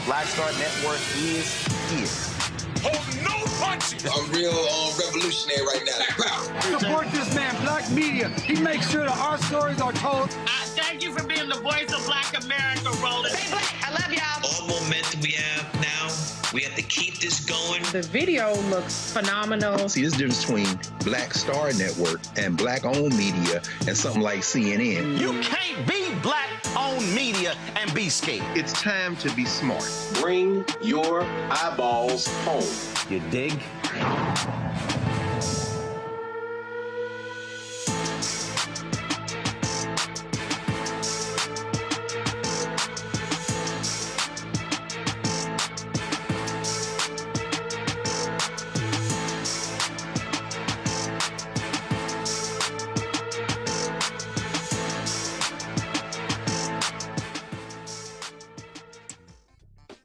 Black Star Network is here. Hold no punches! I'm real revolutionary right now. Support this man, Black Media. He makes sure that our stories are told. Thank you for being the voice of Black America, Roland. Stay black. I love y'all. All momentum we have now, we have to keep this going. The video looks phenomenal. See, there's a difference between Black Star Network and Black-owned media and something like CNN. You can't be Black-owned media and be scared. It's time to be smart. Bring your eyeballs home. You dig?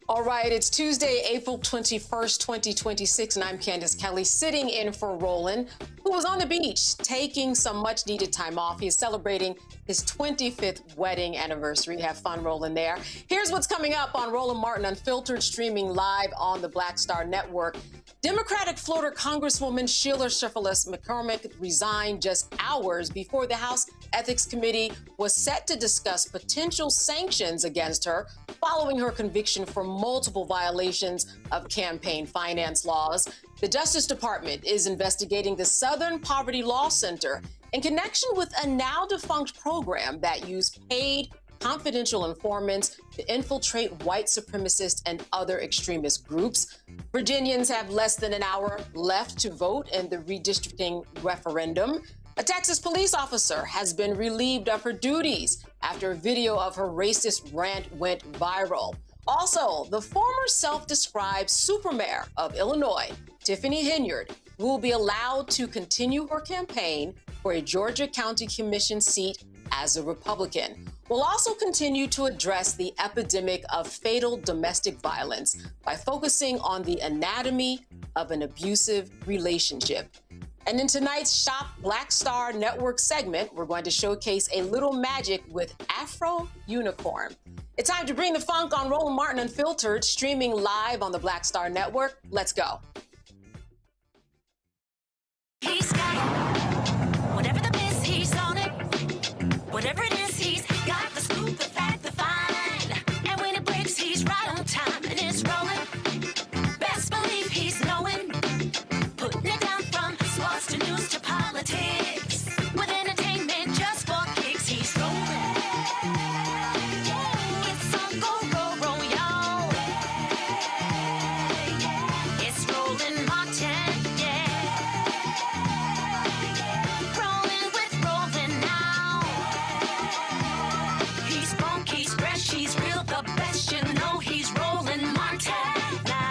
All right, it's Tuesday, April 21st, 2026, and I'm Candace Kelly, sitting in for Roland, who was on the beach taking some much-needed time off. He is celebrating his 25th wedding anniversary. Have fun, Roland, there. Here's what's coming up on Roland Martin Unfiltered, streaming live on the Black Star Network. Democratic Florida Congresswoman Sheila Cherfilus-McCormick resigned just hours before the House Ethics Committee was set to discuss potential sanctions against her following her conviction for multiple violations of campaign finance laws. The Justice Department is investigating the Southern Poverty Law Center in connection with a now-defunct program that used paid confidential informants to infiltrate white supremacist and other extremist groups. Virginians have less than an hour left to vote in the redistricting referendum. A Texas police officer has been relieved of her duties after a video of her racist rant went viral. Also, the former self-described supermayor of Illinois, Tiffany Henyard, will be allowed to continue her campaign for a Georgia County Commission seat as a Republican. We'll also continue to address the epidemic of fatal domestic violence by focusing on the anatomy of an abusive relationship. And in tonight's Shop Black Star Network segment, we're going to showcase a little magic with Afro Unicorn. It's time to bring the funk on Roland Martin Unfiltered, streaming live on the Black Star Network. Let's go. He's got it. Whatever the miss, he's on it. Whatever it is, he's got the scoop, the fact, the find. And when it breaks, he's right on time and it's rolling. Best believe he's knowing. Putting it down from sports to news to politics. With entertainment just for kicks, he's rolling. It's on go, roll, y'all. It's Roland Martin, yeah. Rolling with Roland now. He's funky, he's fresh, he's real, the best, you know he's Roland Martin now.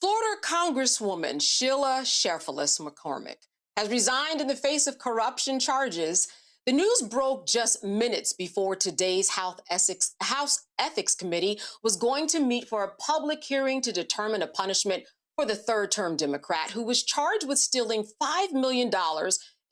Florida Congresswoman Sheila Cherfilus-McCormick has resigned in the face of corruption charges. The news broke just minutes before today's House Ethics Committee was going to meet for a public hearing to determine a punishment for the third-term Democrat who was charged with stealing $5 million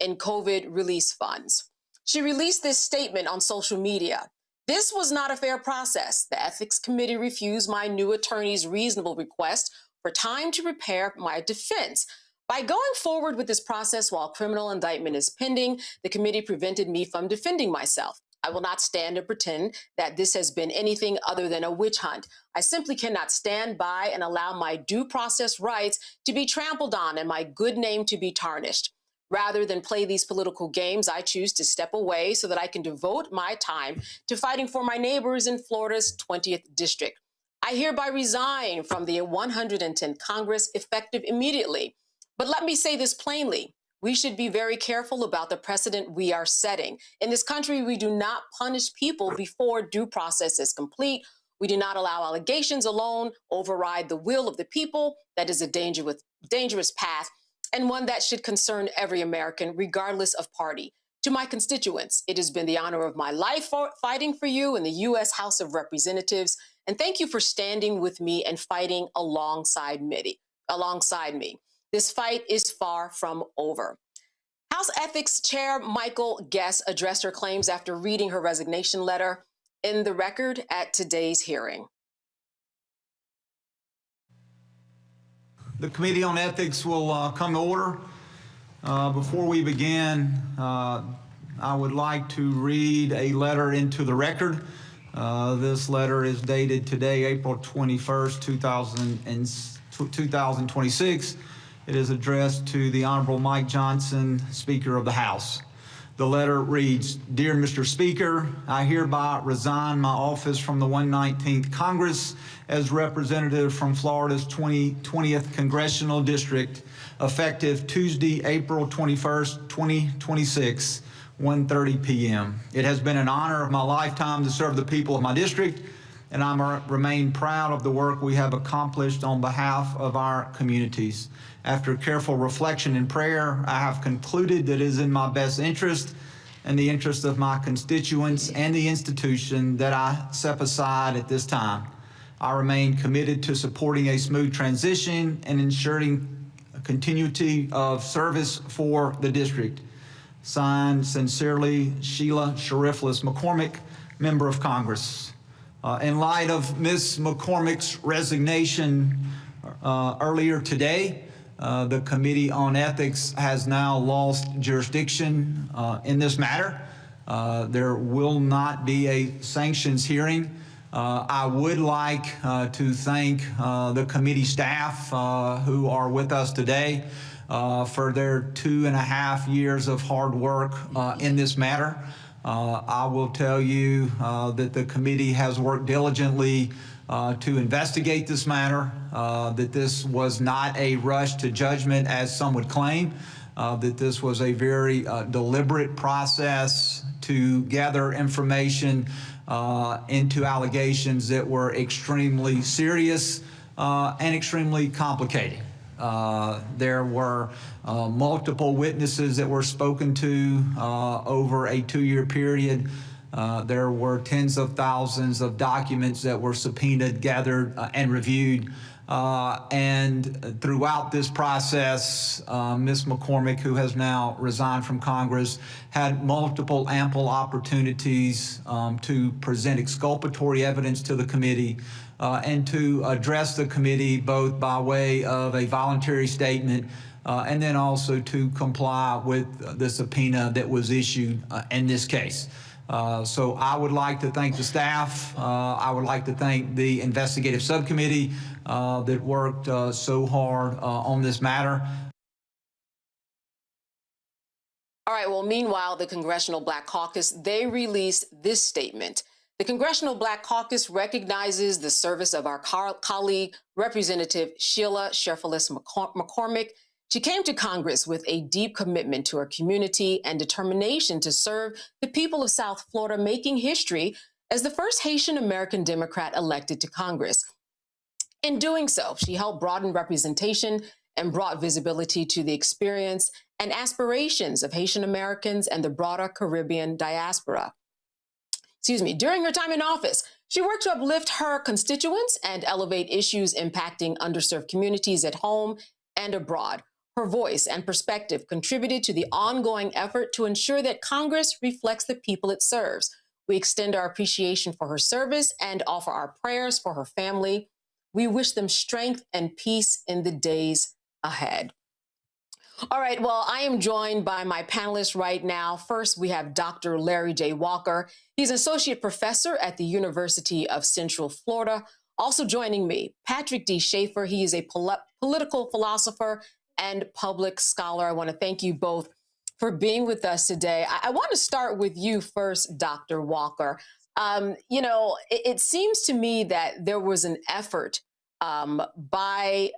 in COVID release funds. She released this statement on social media. "This was not a fair process. The Ethics Committee refused my new attorney's reasonable request for time to prepare my defense. By going forward with this process while criminal indictment is pending, the committee prevented me from defending myself. I will not stand and pretend that this has been anything other than a witch hunt. I simply cannot stand by and allow my due process rights to be trampled on and my good name to be tarnished. Rather than play these political games, I choose to step away so that I can devote my time to fighting for my neighbors in Florida's 20th district. I hereby resign from the 110th Congress effective immediately. But let me say this plainly. We should be very careful about the precedent we are setting. In this country, we do not punish people before due process is complete. We do not allow allegations alone override the will of the people. That is a dangerous path, and one that should concern every American, regardless of party. To my constituents, it has been the honor of my life fighting for you in the U.S. House of Representatives, And thank you for standing with me and fighting alongside me. This fight is far from over. House Ethics Chair Michael Guest addressed her claims after reading her resignation letter in the record at today's hearing. The Committee on Ethics will come to order. Before we begin, I would like to read a letter into the record. This letter is dated today, April 21st, 2026. It is addressed to the Honorable Mike Johnson, Speaker of the House. The letter reads, "Dear Mr. Speaker, I hereby resign my office from the 119th Congress as representative from Florida's 20th Congressional District, effective Tuesday, April 21st, 2026, 1:30 p.m. It has been an honor of my lifetime to serve the people of my district, and I remain proud of the work we have accomplished on behalf of our communities. After careful reflection and prayer, I have concluded that it is in my best interest and the interest of my constituents and the institution that I step aside at this time. I remain committed to supporting a smooth transition and ensuring a continuity of service for the district. Signed, sincerely, Sheila Cherfilus-McCormick, Member of Congress." In light of Ms. McCormick's resignation earlier today, the Committee on Ethics has now lost jurisdiction in this matter. There will not be a sanctions hearing. I would like to thank the committee staff who are with us today for their 2.5 years of hard work in this matter. I will tell you that the committee has worked diligently to investigate this matter, that this was not a rush to judgment as some would claim, that this was a very deliberate process to gather information into allegations that were extremely serious and extremely complicated. There were multiple witnesses that were spoken to over a 2-year period. There were tens of thousands of documents that were subpoenaed, gathered, and reviewed. And throughout this process, Ms. McCormick, who has now resigned from Congress, had multiple ample opportunities to present exculpatory evidence to the committee and to address the committee both by way of a voluntary statement and then also to comply with the subpoena that was issued in this case. So I would like to thank the staff. I would like to thank the investigative subcommittee that worked so hard on this matter. All right, well, meanwhile, the Congressional Black Caucus, they released this statement. The Congressional Black Caucus recognizes the service of our colleague, Representative Sheila Cherfilus-McCormick. She came to Congress with a deep commitment to her community and determination to serve the people of South Florida, making history as the first Haitian American Democrat elected to Congress. In doing so, she helped broaden representation and brought visibility to the experience and aspirations of Haitian Americans and the broader Caribbean diaspora. During her time in office, she worked to uplift her constituents and elevate issues impacting underserved communities at home and abroad. Her voice and perspective contributed to the ongoing effort to ensure that Congress reflects the people it serves. We extend our appreciation for her service and offer our prayers for her family. We wish them strength and peace in the days ahead. All right, well, I am joined by my panelists right now. First, we have Dr. Larry J. Walker. He's an associate professor at the University of Central Florida. Also joining me, Patrick D. Schaefer. He is a political philosopher and public scholar. I want to thank you both for being with us today. I want to start with you first, Dr. Walker. It seems to me that there was an effort by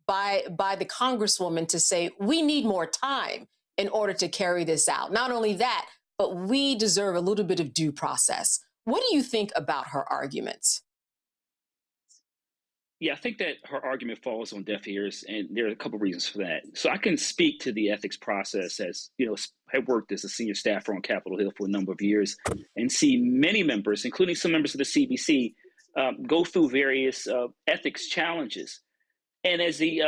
the Congresswoman to say, we need more time in order to carry this out. Not only that, but we deserve a little bit of due process. What do you think about her arguments? Yeah, I think that her argument falls on deaf ears, and there are a couple of reasons for that. So I can speak to the ethics process as, have worked as a senior staffer on Capitol Hill for a number of years and see many members, including some members of the CBC, go through various ethics challenges. And as the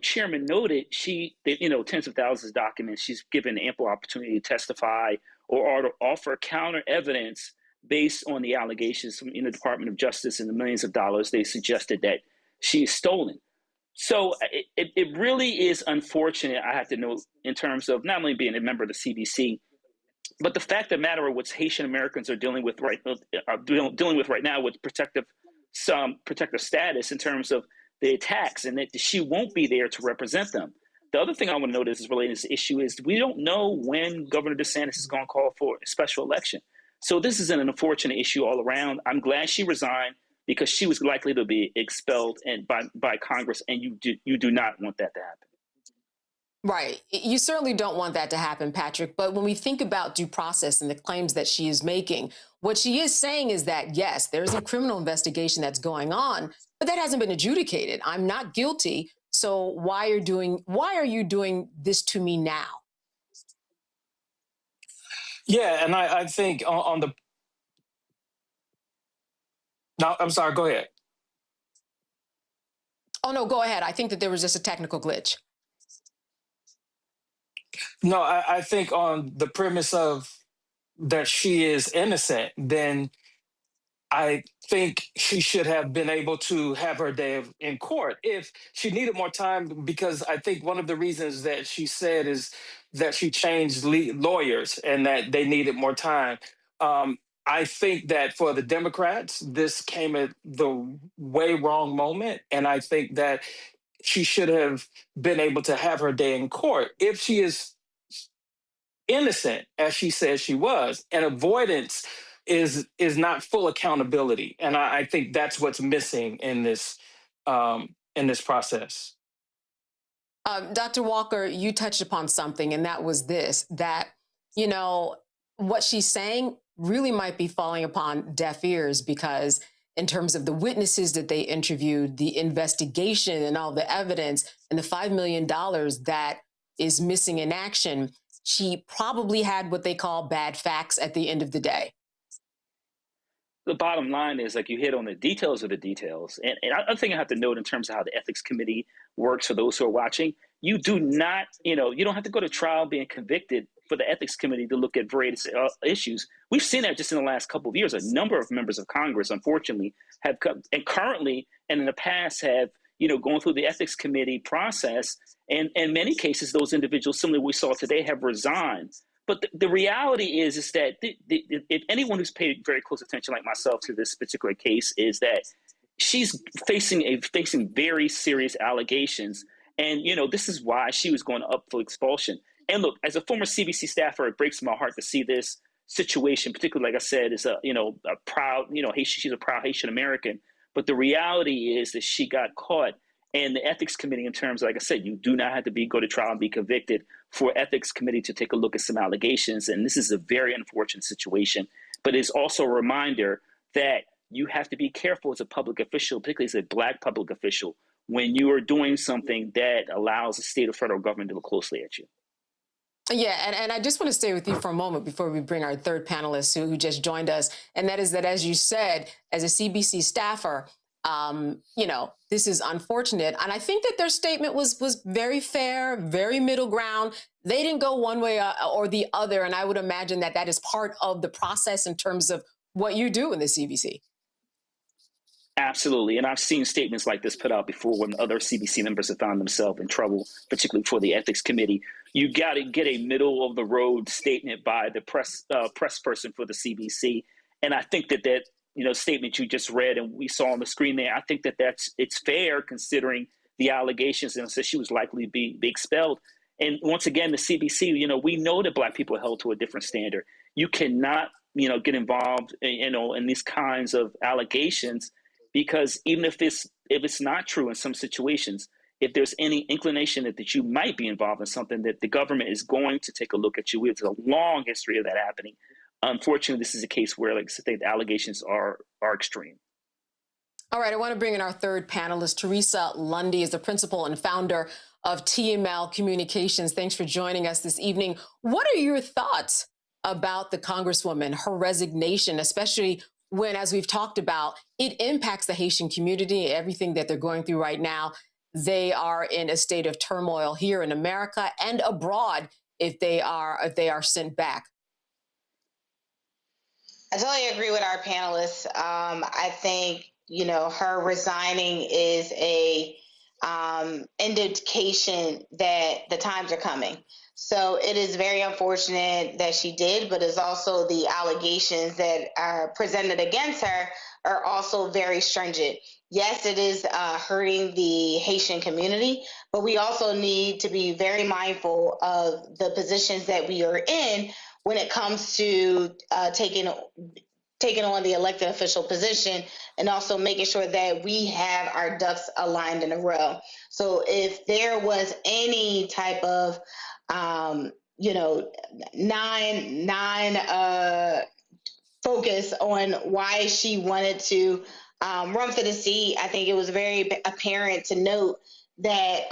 chairman noted, tens of thousands of documents, she's given ample opportunity to testify or offer counter evidence based on the allegations from the Department of Justice and the millions of dollars they suggested that she is stolen. So it really is unfortunate, I have to note, in terms of not only being a member of the CBC, but the fact of the matter of what Haitian Americans are dealing with right now with protective status in terms of the attacks, and that she won't be there to represent them. The other thing I want to note is related to this issue is we don't know when Governor DeSantis is going to call for a special election. So this is an unfortunate issue all around. I'm glad she resigned because she was likely to be expelled by Congress, and you do not want that to happen. Right. You certainly don't want that to happen, Patrick. But when we think about due process and the claims that she is making, what she is saying is that, yes, there's a criminal investigation that's going on, but that hasn't been adjudicated. I'm not guilty. So why are you doing this to me now? Yeah, and I think on the... No, I'm sorry, go ahead. Oh, no, go ahead. I think that there was just a technical glitch. No, I think on the premise of that she is innocent, then I think she should have been able to have her day in court if she needed more time, because I think one of the reasons that she said is that she changed lawyers and that they needed more time. I think that for the Democrats, this came at the way wrong moment. And I think that she should have been able to have her day in court. If she is innocent, as she says she was, and avoidance is not full accountability. And I think that's what's missing in this process. Dr. Walker, you touched upon something, and that was this, that, what she's saying really might be falling upon deaf ears, because in terms of the witnesses that they interviewed, the investigation and all the evidence, and the $5 million that is missing in action, she probably had what they call bad facts at the end of the day. The bottom line is, like you hit on, the details of the details. And I think I have to note in terms of how the ethics committee works for those who are watching, you do not, you don't have to go to trial being convicted for the ethics committee to look at various issues. We've seen that just in the last couple of years. A number of members of Congress, unfortunately, have come and currently and in the past have, gone through the ethics committee process. And in many cases, those individuals, similarly we saw today, have resigned. But the reality is that if anyone who's paid very close attention, like myself, to this particular case, is that she's facing very serious allegations. And, this is why she was going up for expulsion. And look, as a former CBC staffer, it breaks my heart to see this situation, particularly, like I said, is a proud, she's a proud Haitian American. But the reality is that she got caught. And the ethics committee, in terms of, like I said, you do not have to go to trial and be convicted for ethics committee to take a look at some allegations. And this is a very unfortunate situation. But it's also a reminder that you have to be careful as a public official, particularly as a Black public official, when you are doing something that allows the state or federal government to look closely at you. Yeah, and I just want to stay with you for a moment before we bring our third panelist who just joined us. And that is that, as you said, as a CBC staffer, this is unfortunate. And I think that their statement was very fair, very middle ground. They didn't go one way or the other. And I would imagine that is part of the process in terms of what you do in the CBC. Absolutely. And I've seen statements like this put out before when other CBC members have found themselves in trouble, particularly for the ethics committee. You got to get a middle of the road statement by the press person for the CBC. And I think that statement you just read and we saw on the screen there, I think it's fair considering the allegations, and says she was likely to be expelled. And once again, the CBC, we know that Black people are held to a different standard. You cannot, get involved, in these kinds of allegations, because even if it's not true in some situations, if there's any inclination that you might be involved in something, that the government is going to take a look at you. It's a long history of that happening. Unfortunately, this is a case where, like I say, the allegations are extreme. All right, I want to bring in our third panelist. Teresa Lundy is the principal and founder of TML Communications. Thanks for joining us this evening. What are your thoughts about the Congresswoman, her resignation, especially when, as we've talked about, it impacts the Haitian community, everything that they're going through right now. They are in a state of turmoil here in America and abroad if they are sent back. I totally agree with our panelists. I think, her resigning is a indication that the times are coming. So it is very unfortunate that she did, but it's also the allegations that are presented against her are also very stringent. Yes, it is hurting the Haitian community, but we also need to be very mindful of the positions that we are in when it comes to taking on the elected official position, and also making sure that we have our ducks aligned in a row. So if there was any type of focus on why she wanted to run for the seat, I think it was very apparent to note that,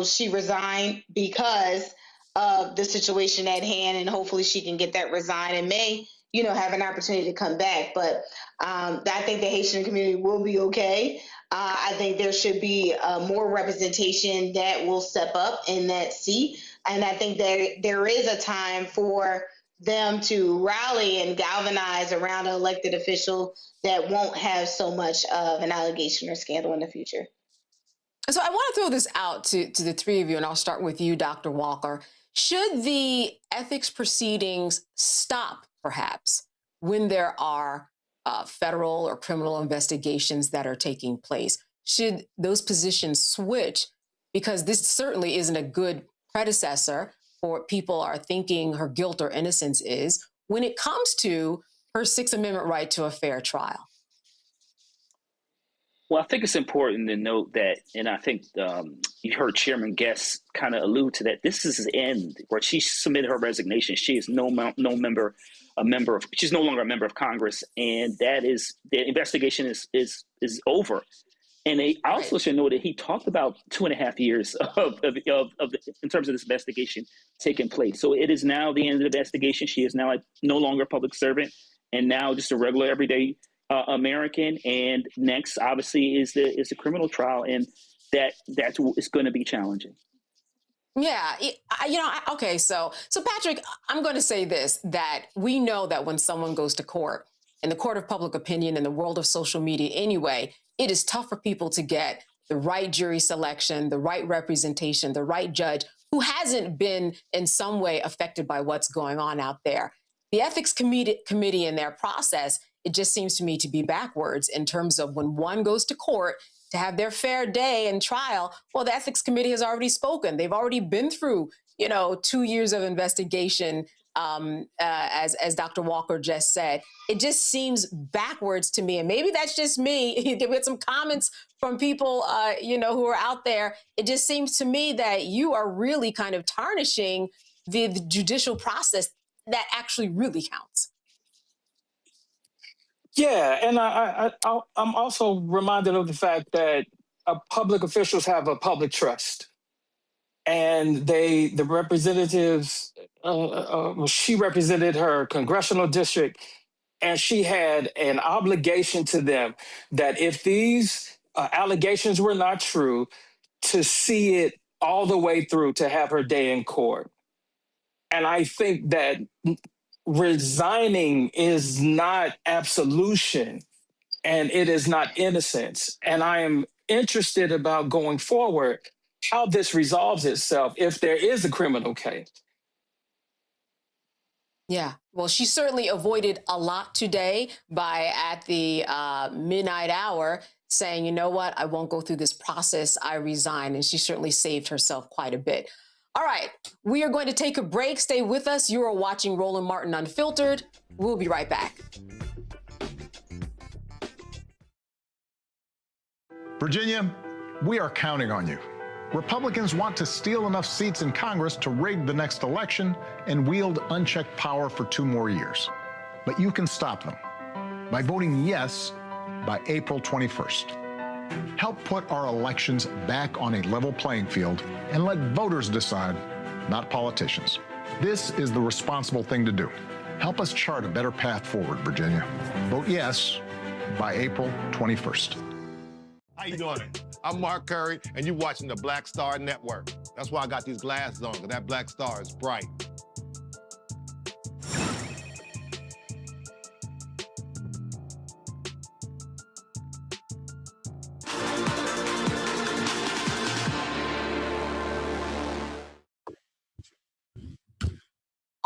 she resigned because of the situation at hand, and hopefully she can get that resigned and may, have an opportunity to come back. But I think the Haitian community will be okay. I think there should be more representation that will step up in that seat. And I think there is a time for them to rally and galvanize around an elected official that won't have so much of an allegation or scandal in the future. So I want to throw this out to the three of you, and I'll start with you, Dr. Walker. Should the ethics proceedings stop, perhaps, when there are federal or criminal investigations that are taking place? Should those positions switch? Because this certainly isn't a good predecessor for what people are thinking her guilt or innocence is when it comes to her Sixth Amendment right to a fair trial. Well, I think it's important to note that, and I think you heard Chairman Guest kind of allude to that. This is the end where she submitted her resignation. She is she's no longer a member of Congress, and that is the investigation is over. And I also should know that he talked about 2.5 years of in terms of this investigation taking place. So it is now the end of the investigation. She is now no longer a public servant, and now just a regular everyday American. And next, obviously, is the criminal trial, and that is going to be challenging. Yeah, okay. So Patrick, I'm going to say this, that we know that when someone goes to court, in the court of public opinion, in the world of social media anyway, it is tough for people to get the right jury selection, the right representation, the right judge who hasn't been in some way affected by what's going on out there. The ethics committee in their process, it just seems to me to be backwards in terms of when one goes to court to have their fair day and trial. Well, the ethics committee has already spoken. They've already been through, 2 years of investigation, as Dr. Walker just said. It just seems backwards to me. And maybe that's just me. There were some comments from people, who are out there. It just seems to me that you are really kind of tarnishing the judicial process that actually really counts. Yeah, and I'm also reminded of the fact that public officials have a public trust, and the representatives, she represented her congressional district, and she had an obligation to them that if these allegations were not true, to see it all the way through, to have her day in court. And I think that resigning is not absolution, and it is not innocence. And I am interested about going forward how this resolves itself if there is a criminal case. Yeah, well, she certainly avoided a lot today by at the midnight hour saying, you know what, I won't go through this process, I resign. And she certainly saved herself quite a bit. All right, we are going to take a break. Stay with us. You are watching Roland Martin Unfiltered. We'll be right back. Virginia, we are counting on you. Republicans want to steal enough seats in Congress to rig the next election and wield unchecked power for 2 more years. But you can stop them by voting yes by April 21st. Help put our elections back on a level playing field and let voters decide, not politicians. This is the responsible thing to do. Help us chart a better path forward, Virginia. Vote yes by April 21st. How you doing? I'm Mark Curry, and you're watching the Black Star Network. That's why I got these glasses on, because that black star is bright.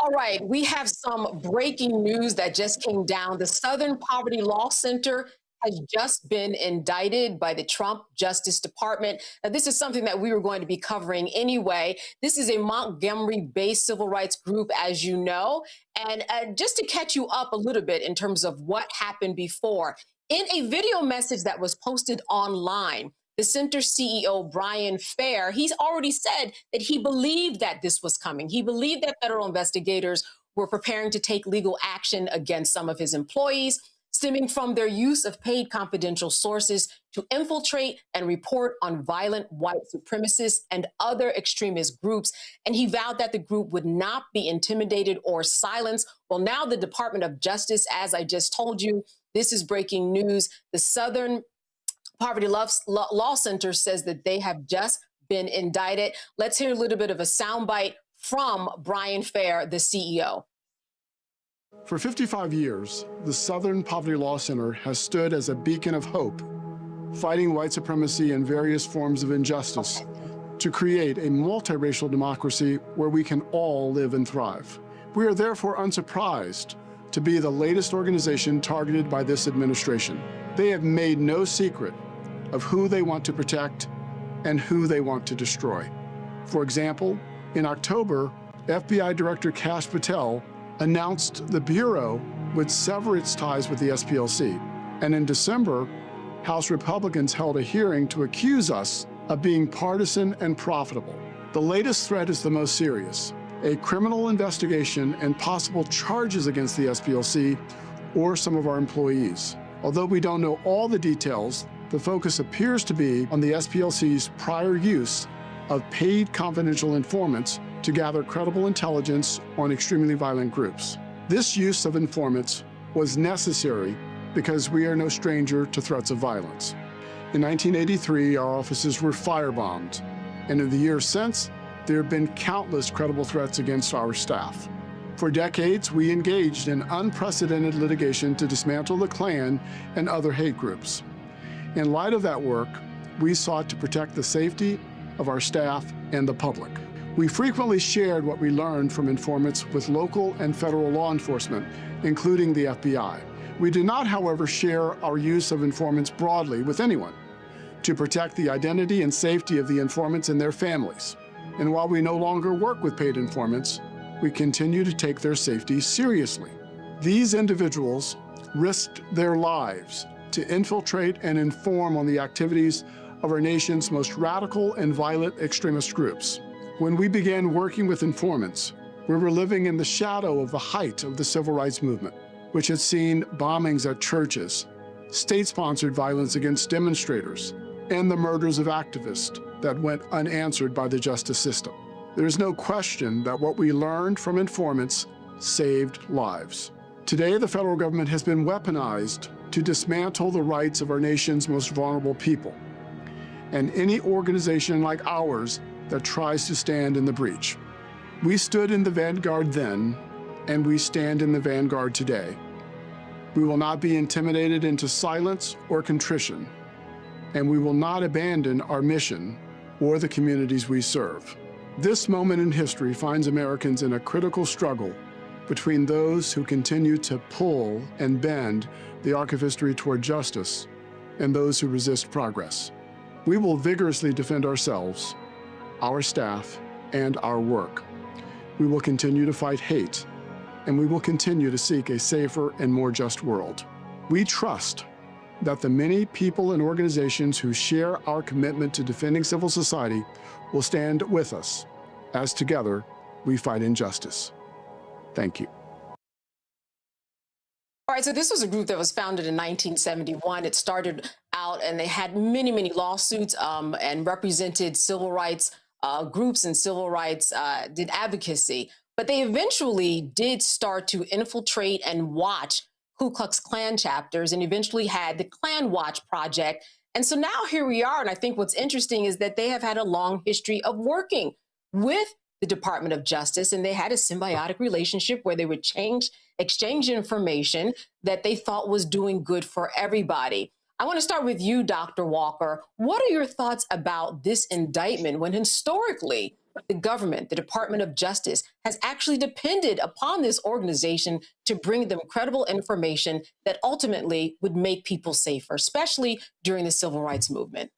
All right, we have some breaking news that just came down. The Southern Poverty Law Center has just been indicted by the Trump Justice Department. Now, this is something that we were going to be covering anyway. This is a Montgomery-based civil rights group, as you know. And just to catch you up a little bit in terms of what happened before, in a video message that was posted online, the center's CEO, Brian Fair, he's already said that he believed that this was coming. He believed that federal investigators were preparing to take legal action against some of his employees, stemming from their use of paid confidential sources to infiltrate and report on violent white supremacists and other extremist groups. And he vowed that the group would not be intimidated or silenced. Well, now the Department of Justice, as I just told you, this is breaking news. The Southern Poverty Law Center says that they have just been indicted. Let's hear a little bit of a soundbite from Brian Fair, the CEO. For 55 years, the Southern Poverty Law Center has stood as a beacon of hope, fighting white supremacy and various forms of injustice to create a multiracial democracy where we can all live and thrive. We are therefore unsurprised to be the latest organization targeted by this administration. They have made no secret of who they want to protect and who they want to destroy. For example, in October, FBI Director Kash Patel announced the Bureau would sever its ties with the SPLC. And in December, House Republicans held a hearing to accuse us of being partisan and profitable. The latest threat is the most serious: a criminal investigation and possible charges against the SPLC or some of our employees. Although we don't know all the details, the focus appears to be on the SPLC's prior use of paid confidential informants to gather credible intelligence on extremely violent groups. This use of informants was necessary because we are no stranger to threats of violence. In 1983, our offices were firebombed, and in the years since, there have been countless credible threats against our staff. For decades, we engaged in unprecedented litigation to dismantle the Klan and other hate groups. In light of that work, we sought to protect the safety of our staff and the public. We frequently shared what we learned from informants with local and federal law enforcement, including the FBI. We did not, however, share our use of informants broadly with anyone to protect the identity and safety of the informants and their families. And while we no longer work with paid informants, we continue to take their safety seriously. These individuals risked their lives to infiltrate and inform on the activities of our nation's most radical and violent extremist groups. When we began working with informants, we were living in the shadow of the height of the civil rights movement, which had seen bombings at churches, state-sponsored violence against demonstrators, and the murders of activists that went unanswered by the justice system. There is no question that what we learned from informants saved lives. Today, the federal government has been weaponized to dismantle the rights of our nation's most vulnerable people, and any organization like ours that tries to stand in the breach. We stood in the vanguard then, and we stand in the vanguard today. We will not be intimidated into silence or contrition, and we will not abandon our mission or the communities we serve. This moment in history finds Americans in a critical struggle between those who continue to pull and bend the arc of history toward justice and those who resist progress. We will vigorously defend ourselves, our staff, and our work. We will continue to fight hate, and we will continue to seek a safer and more just world. We trust that the many people and organizations who share our commitment to defending civil society will stand with us as together we fight injustice. Thank you. All right, so this was a group that was founded in 1971. It started out and they had many, many lawsuits and represented civil rights groups and civil rights, did advocacy. but they eventually did start to infiltrate and watch Ku Klux Klan chapters and eventually had the Klan Watch Project. And so now here we are. And I think what's interesting is that they have had a long history of working with the Department of Justice, and they had a symbiotic relationship where they would exchange information that they thought was doing good for everybody. I want to start with you, Dr. Walker. What are your thoughts about this indictment when historically the government, the Department of Justice, has actually depended upon this organization to bring them credible information that ultimately would make people safer, especially during the civil rights movement?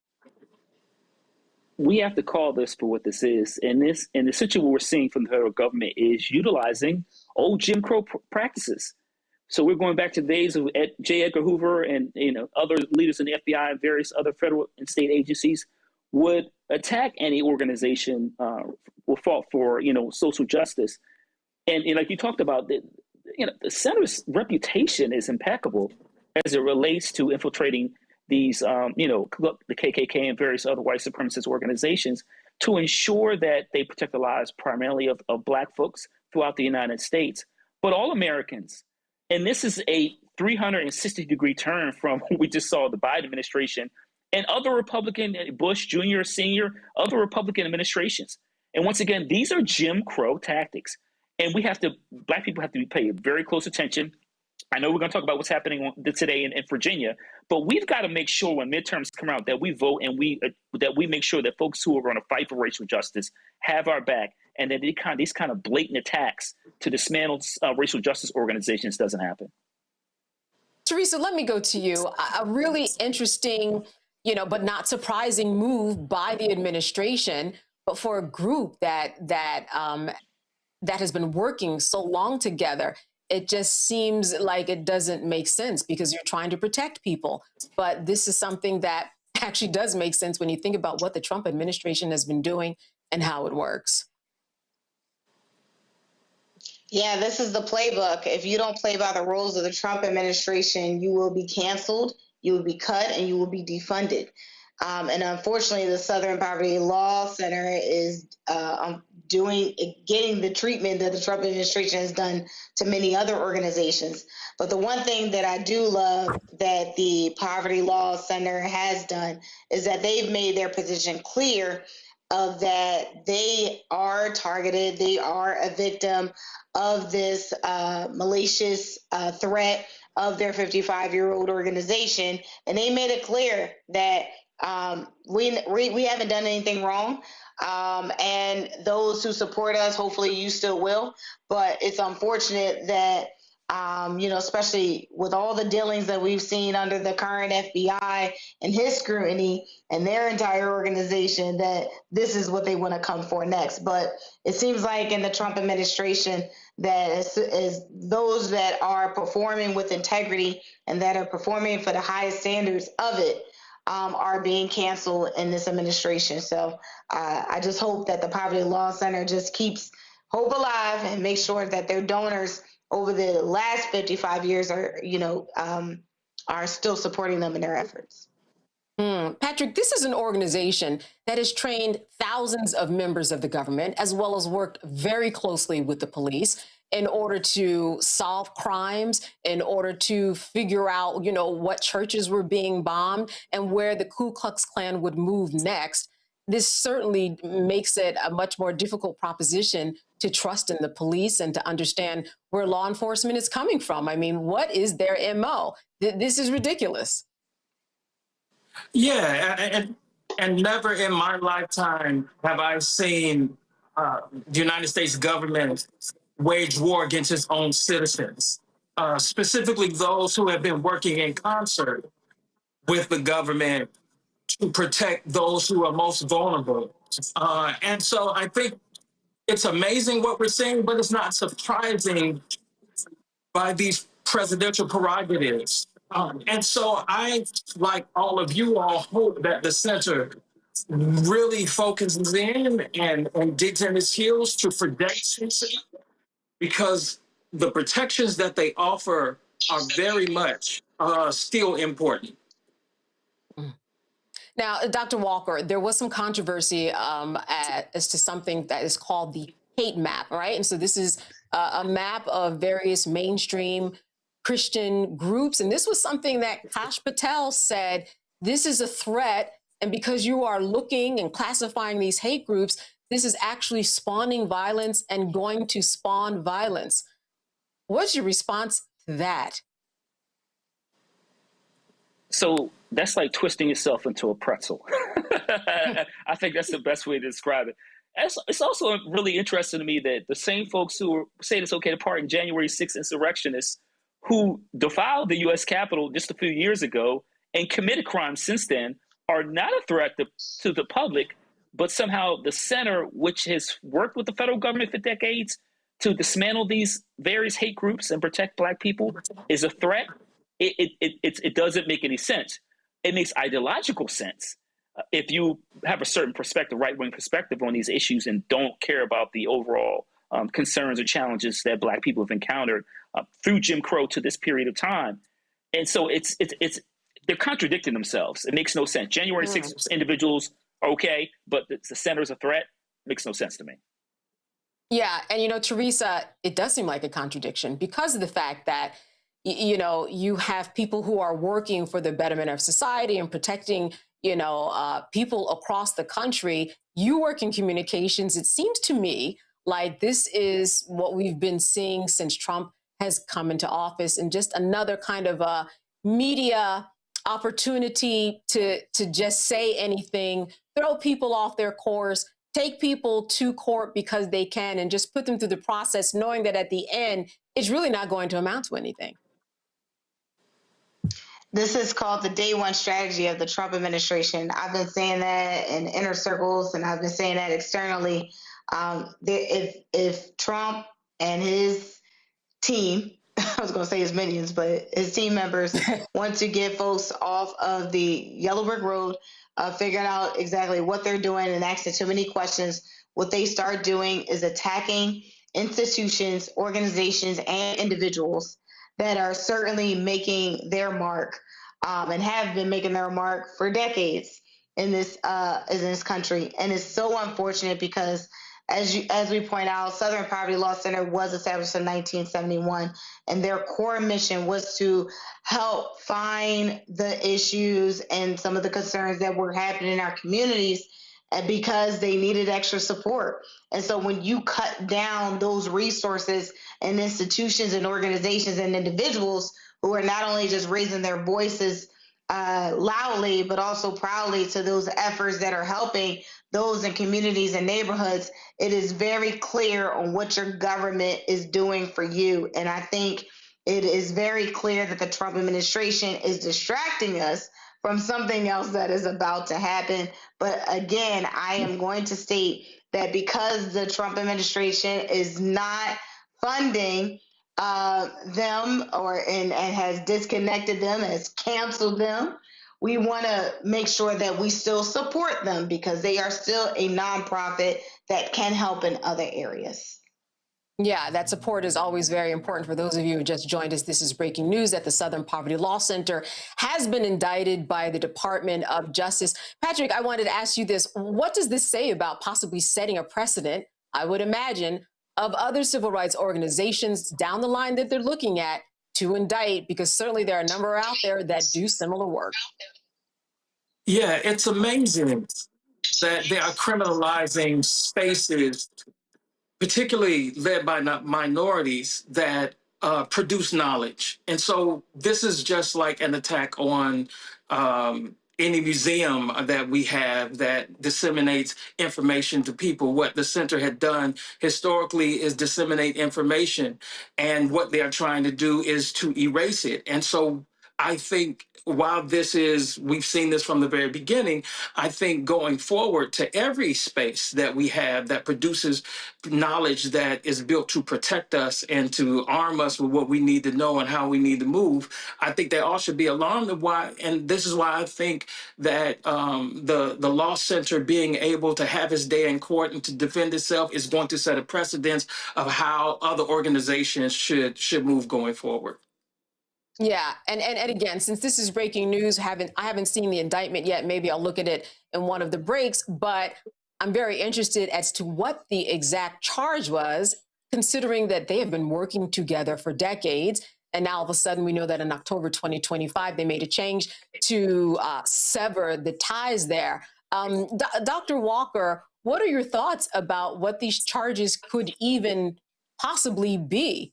We have to call this for what this is. And the situation we're seeing from the federal government is utilizing old Jim Crow practices. So we're going back to the days of J. Edgar Hoover and other leaders in the FBI and various other federal and state agencies would attack any organization or fought for social justice. And like you talked about, the center's reputation is impeccable as it relates to infiltrating these, the KKK and various other white supremacist organizations to ensure that they protect the lives primarily of Black folks throughout the United States, but all Americans. And this is a 360-degree turn from what we just saw the Biden administration and other Republican, Bush Jr., Sr., other Republican administrations. And once again, these are Jim Crow tactics. And Black people have to pay very close attention. I know we're going to talk about what's happening today in Virginia, but we've got to make sure when midterms come out that we vote and that we make sure that folks who are going to fight for racial justice have our back, and that these kind of blatant attacks to dismantle racial justice organizations doesn't happen. Teresa, let me go to you. A really interesting, but not surprising move by the administration, but for a group that has been working so long together. It just seems like it doesn't make sense because you're trying to protect people. But this is something that actually does make sense when you think about what the Trump administration has been doing and how it works. Yeah, this is the playbook. If you don't play by the rules of the Trump administration, you will be canceled, you will be cut, and you will be defunded. And unfortunately, the Southern Poverty Law Center is getting the treatment that the Trump administration has done to many other organizations. But the one thing that I do love that the Poverty Law Center has done is that they've made their position clear of that they are targeted, they are a victim of this malicious threat of their 55-year-old organization. And they made it clear that we haven't done anything wrong. And those who support us, hopefully you still will. But it's unfortunate that, especially with all the dealings that we've seen under the current FBI and his scrutiny and their entire organization, that this is what they want to come for next. But it seems like in the Trump administration that is those that are performing with integrity and that are performing for the highest standards of it are being canceled in this administration. So I just hope that the Poverty Law Center just keeps hope alive and makes sure that their donors over the last 55 years are still supporting them in their efforts. Patrick, this is an organization that has trained thousands of members of the government, as well as worked very closely with the police in order to solve crimes, in order to figure out, what churches were being bombed and where the Ku Klux Klan would move next. This certainly makes it a much more difficult proposition to trust in the police and to understand where law enforcement is coming from. I mean, what is their MO? This is ridiculous. Yeah, and never in my lifetime have I seen the United States government wage war against its own citizens, specifically those who have been working in concert with the government to protect those who are most vulnerable. And so I think it's amazing what we're seeing, but it's not surprising by these presidential prerogatives. And so I, like all of you all, hope that the center really focuses in and digs in its heels to protect, because the protections that they offer are very much still important. Now, Dr. Walker, there was some controversy as to something that is called the hate map, right? And so this is a map of various mainstream Christian groups. And this was something that Kash Patel said, this is a threat. And because you are looking and classifying these hate groups, this is actually spawning violence and going to spawn violence. What's your response to that? So that's like twisting yourself into a pretzel. I think that's the best way to describe it. It's also really interesting to me that the same folks who say it's okay to pardon January 6th insurrectionists who defiled the U.S. Capitol just a few years ago and committed crimes since then are not a threat to the public, but somehow the center, which has worked with the federal government for decades to dismantle these various hate groups and protect Black people, is a threat. It doesn't make any sense. It makes ideological sense if you have a certain perspective, right-wing perspective on these issues and don't care about the overall concerns or challenges that Black people have encountered through Jim Crow to this period of time. And so they're contradicting themselves. It makes no sense. January 6th individuals are okay, but the center is a threat. Makes no sense to me. Yeah, and Teresa, it does seem like a contradiction because of the fact that you have people who are working for the betterment of society and protecting, people across the country. You work in communications. It seems to me like this is what we've been seeing since Trump has come into office, and just another kind of a media opportunity to just say anything, throw people off their course, take people to court because they can, and just put them through the process, knowing that at the end, it's really not going to amount to anything. This is called the day one strategy of the Trump administration. I've been saying that in inner circles, and I've been saying that externally. If Trump and his team, I was going to say his minions, but his team members want to get folks off of the yellow brick road, figuring out exactly what they're doing and asking too many questions, what they start doing is attacking institutions, organizations, and individuals that are certainly making their mark and have been making their mark for decades in this country. And it's so unfortunate because, as we point out, Southern Poverty Law Center was established in 1971, and their core mission was to help find the issues and some of the concerns that were happening in our communities because they needed extra support. And so when you cut down those resources and institutions and organizations and individuals who are not only just raising their voices loudly, but also proudly to those efforts that are helping those in communities and neighborhoods, it is very clear on what your government is doing for you. And I think it is very clear that the Trump administration is distracting us from something else that is about to happen. But again, I am going to state that because the Trump administration is not funding them and has disconnected them, has canceled them, we want to make sure that we still support them because they are still a nonprofit that can help in other areas. Yeah, that support is always very important. For those of you who just joined us, this is breaking news that the Southern Poverty Law Center has been indicted by the Department of Justice. Patrick, I wanted to ask you this. What does this say about possibly setting a precedent, I would imagine, of other civil rights organizations down the line that they're looking at to indict? Because certainly there are a number out there that do similar work. Yeah, it's amazing that they are criminalizing spaces, particularly led by minorities, that produce knowledge. And so this is just like an attack on any museum that we have that disseminates information to people. What the center had done historically is disseminate information, and what they are trying to do is to erase it. And so I think while we've seen this from the very beginning, I think going forward to every space that we have that produces knowledge that is built to protect us and to arm us with what we need to know and how we need to move, I think they all should be alarmed of why. And this is why I think that the Law Center being able to have its day in court and to defend itself is going to set a precedence of how other organizations should move going forward. Yeah, and again, since this is breaking news, I haven't seen the indictment yet. Maybe I'll look at it in one of the breaks. But I'm very interested as to what the exact charge was, considering that they have been working together for decades. And now all of a sudden we know that in October 2025, they made a change to sever the ties there. Dr. Walker, what are your thoughts about what these charges could even possibly be?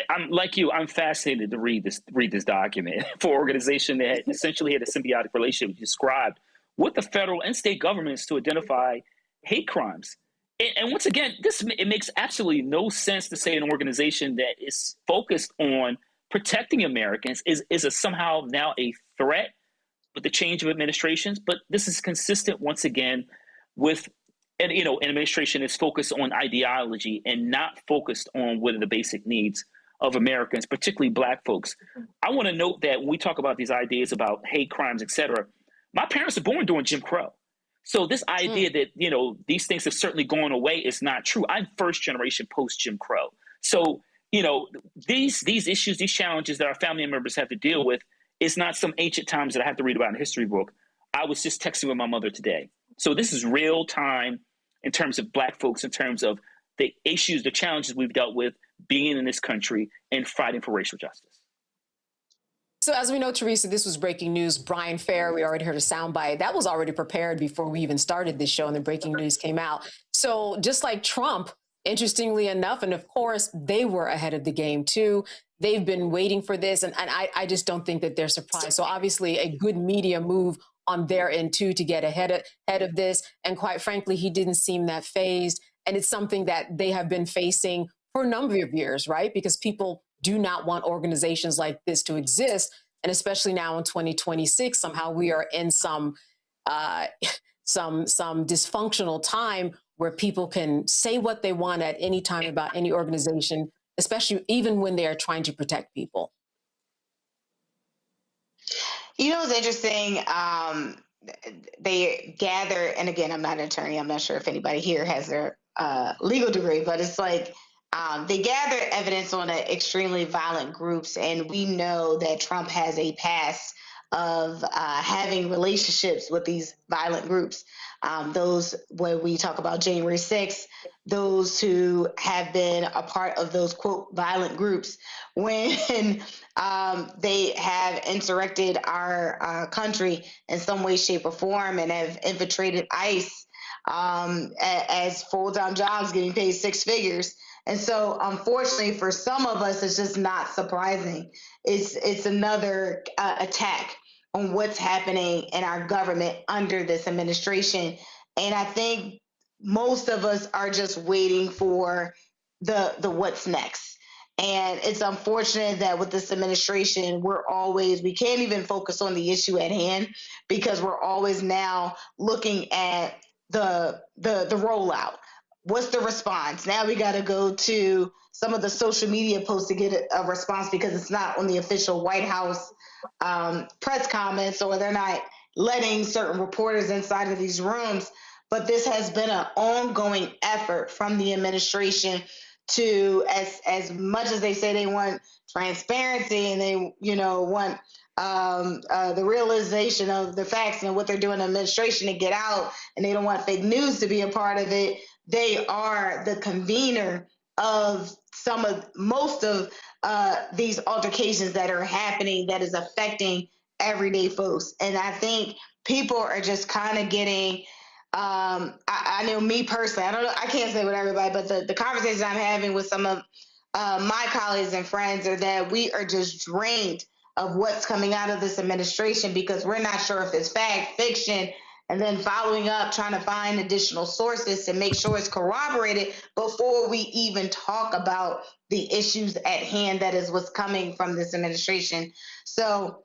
I'm like you. I'm fascinated to read this document for an organization that essentially had a symbiotic relationship described with the federal and state governments to identify hate crimes. And once again, it makes absolutely no sense to say an organization that is focused on protecting Americans is somehow now a threat with the change of administrations. But this is consistent once again with an administration is focused on ideology and not focused on what are the basic needs of Americans, particularly Black folks. I want to note that when we talk about these ideas about hate crimes, et cetera, my parents were born during Jim Crow. So this idea that, these things have certainly gone away is not true. I'm first generation post Jim Crow. So, these issues, these challenges that our family members have to deal with is not some ancient times that I have to read about in a history book. I was just texting with my mother today. So this is real time in terms of Black folks, in terms of the issues, the challenges we've dealt with being in this country and fighting for racial justice. So as we know, Teresa, this was breaking news. Brian Fair, we already heard a soundbite. That was already prepared before we even started this show and the breaking news came out. So just like Trump, interestingly enough, and of course, they were ahead of the game too. They've been waiting for this, and I just don't think that they're surprised. So obviously a good media move on their end too to get ahead of this. And quite frankly, he didn't seem that fazed. And it's something that they have been facing for a number of years, right? Because people do not want organizations like this to exist. And especially now in 2026, somehow we are in some dysfunctional time where people can say what they want at any time about any organization, especially even when they are trying to protect people. It's interesting. They gather, and again, I'm not an attorney. I'm not sure if anybody here has their legal degree, but it's like they gather evidence on extremely violent groups, and we know that Trump has a past of having relationships with these violent groups. Those, when we talk about January 6th, those who have been a part of those, quote, violent groups, when they have insurrected our country in some way, shape, or form and have infiltrated ICE as full-time jobs getting paid six figures. And so, unfortunately, for some of us, it's just not surprising. It's another attack on what's happening in our government under this administration. And I think most of us are just waiting for the what's next. And it's unfortunate that with this administration, we can't even focus on the issue at hand because we're always now looking at the rollout. What's the response? Now we got to go to some of the social media posts to get a response because it's not on the official White House press comments, or they're not letting certain reporters inside of these rooms. But this has been an ongoing effort from the administration to, as much as they say they want transparency and they, want the realization of the facts and what they're doing in the administration to get out, and they don't want fake news to be a part of it. They are the convener of most of these altercations that are happening that is affecting everyday folks. And I think people are just kind of getting, I know me personally, I can't say with everybody, but the conversations I'm having with some of my colleagues and friends are that we are just drained of what's coming out of this administration because we're not sure if it's fact, fiction, and then following up, trying to find additional sources to make sure it's corroborated before we even talk about the issues at hand that is what's coming from this administration. So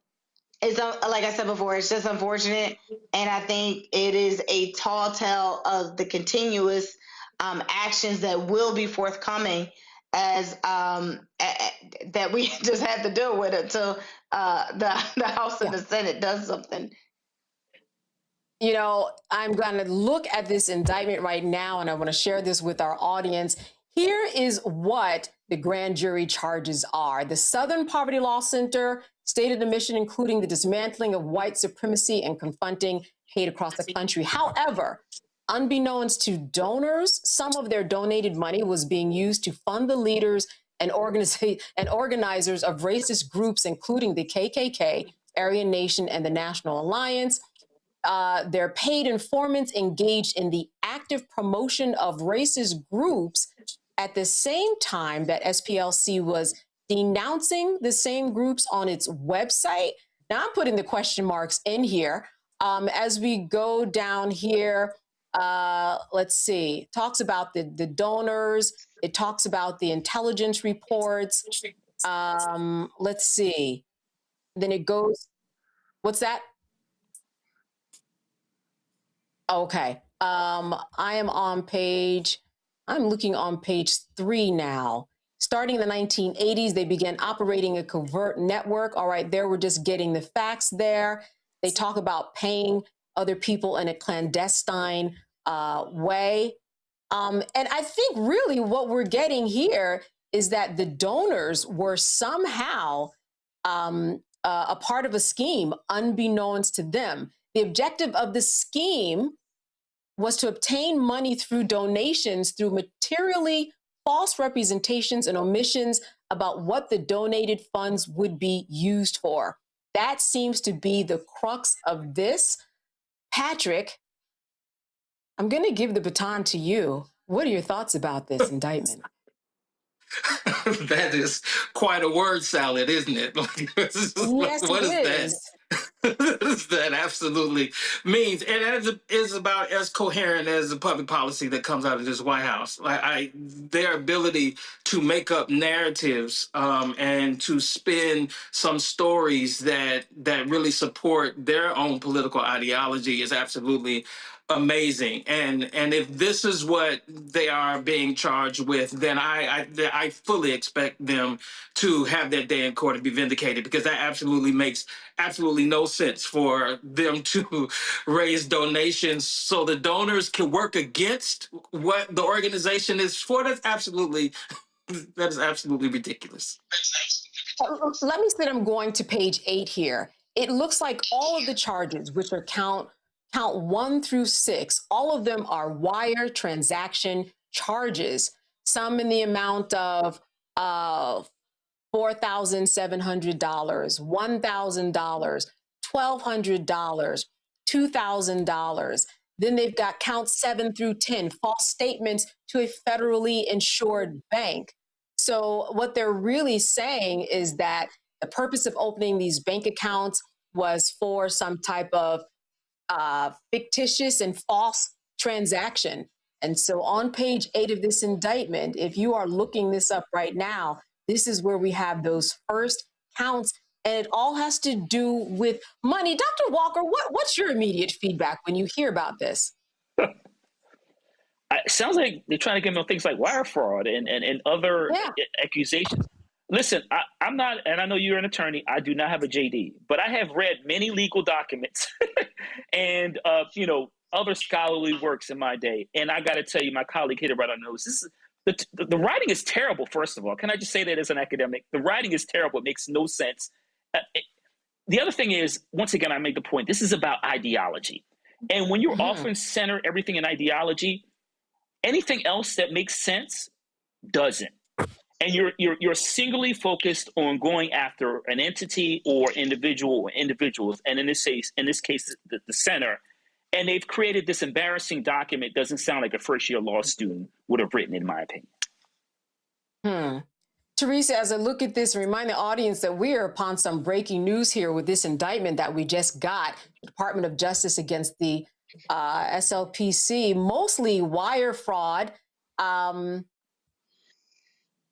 it's like I said before, it's just unfortunate. And I think it is a tall tale of the continuous actions that will be forthcoming as that we just have to deal with until the House and the Senate does something. I'm going to look at this indictment right now, and I want to share this with our audience. Here is what the grand jury charges are. The Southern Poverty Law Center stated a mission including the dismantling of white supremacy and confronting hate across the country. However, unbeknownst to donors, some of their donated money was being used to fund the leaders and organizers of racist groups, including the KKK, Aryan Nation, and the National Alliance. Their paid informants engaged in the active promotion of racist groups at the same time that SPLC was denouncing the same groups on its website. Now I'm putting the question marks in here. As we go down here, let's see, talks about the donors. It talks about the intelligence reports. Let's see. Then it goes, what's that? Okay. I'm looking on page 3 now. Starting in the 1980s, they began operating a covert network. All right, there we're just getting the facts there. They talk about paying other people in a clandestine way. And I think really what we're getting here is that the donors were somehow a part of a scheme unbeknownst to them. The objective of the scheme was to obtain money through donations through materially false representations and omissions about what the donated funds would be used for. That seems to be the crux of this. Patrick, I'm going to give the baton to you. What are your thoughts about this indictment? That is quite a word salad, isn't it? Yes, what it is that? That absolutely means, and that is about as coherent as the public policy that comes out of this White House. Their ability to make up narratives and to spin some stories that really support their own political ideology is absolutely amazing. And if this is what they are being charged with, then I fully expect them to have their day in court and be vindicated, because that absolutely makes absolutely no sense for them to raise donations so the donors can work against what the organization is for. That is absolutely ridiculous. Let me say I'm going to page 8 here. It looks like all of the charges, which are count 1 through 6, all of them are wire transaction charges, some in the amount of $4,700, $1,000, $1,200, $2,000. Then they've got count 7 through 10, false statements to a federally insured bank. So what they're really saying is that the purpose of opening these bank accounts was for some type of fictitious and false transaction. And so on page 8 of this indictment, if you are looking this up right now, this is where we have those first counts, and it all has to do with money. Dr. Walker, what's your immediate feedback when you hear about this? It sounds like they're trying to get them things like wire fraud and other accusations. Listen, I'm not, and I know you're an attorney, I do not have a JD, but I have read many legal documents and, other scholarly works in my day. And I got to tell you, my colleague hit it right on the nose. This is, the writing is terrible, first of all. Can I just say that as an academic? The writing is terrible. It makes no sense. The other thing is, once again, I make the point, this is about ideology. And when you're often center everything in ideology, anything else that makes sense doesn't. And you're singly focused on going after an entity or individual or individuals, and in this case, the center. And they've created this embarrassing document. Doesn't sound like a first-year law student would have written, in my opinion. Teresa, as I look at this, remind the audience that we are upon some breaking news here with this indictment that we just got, the Department of Justice against the SPLC, mostly wire fraud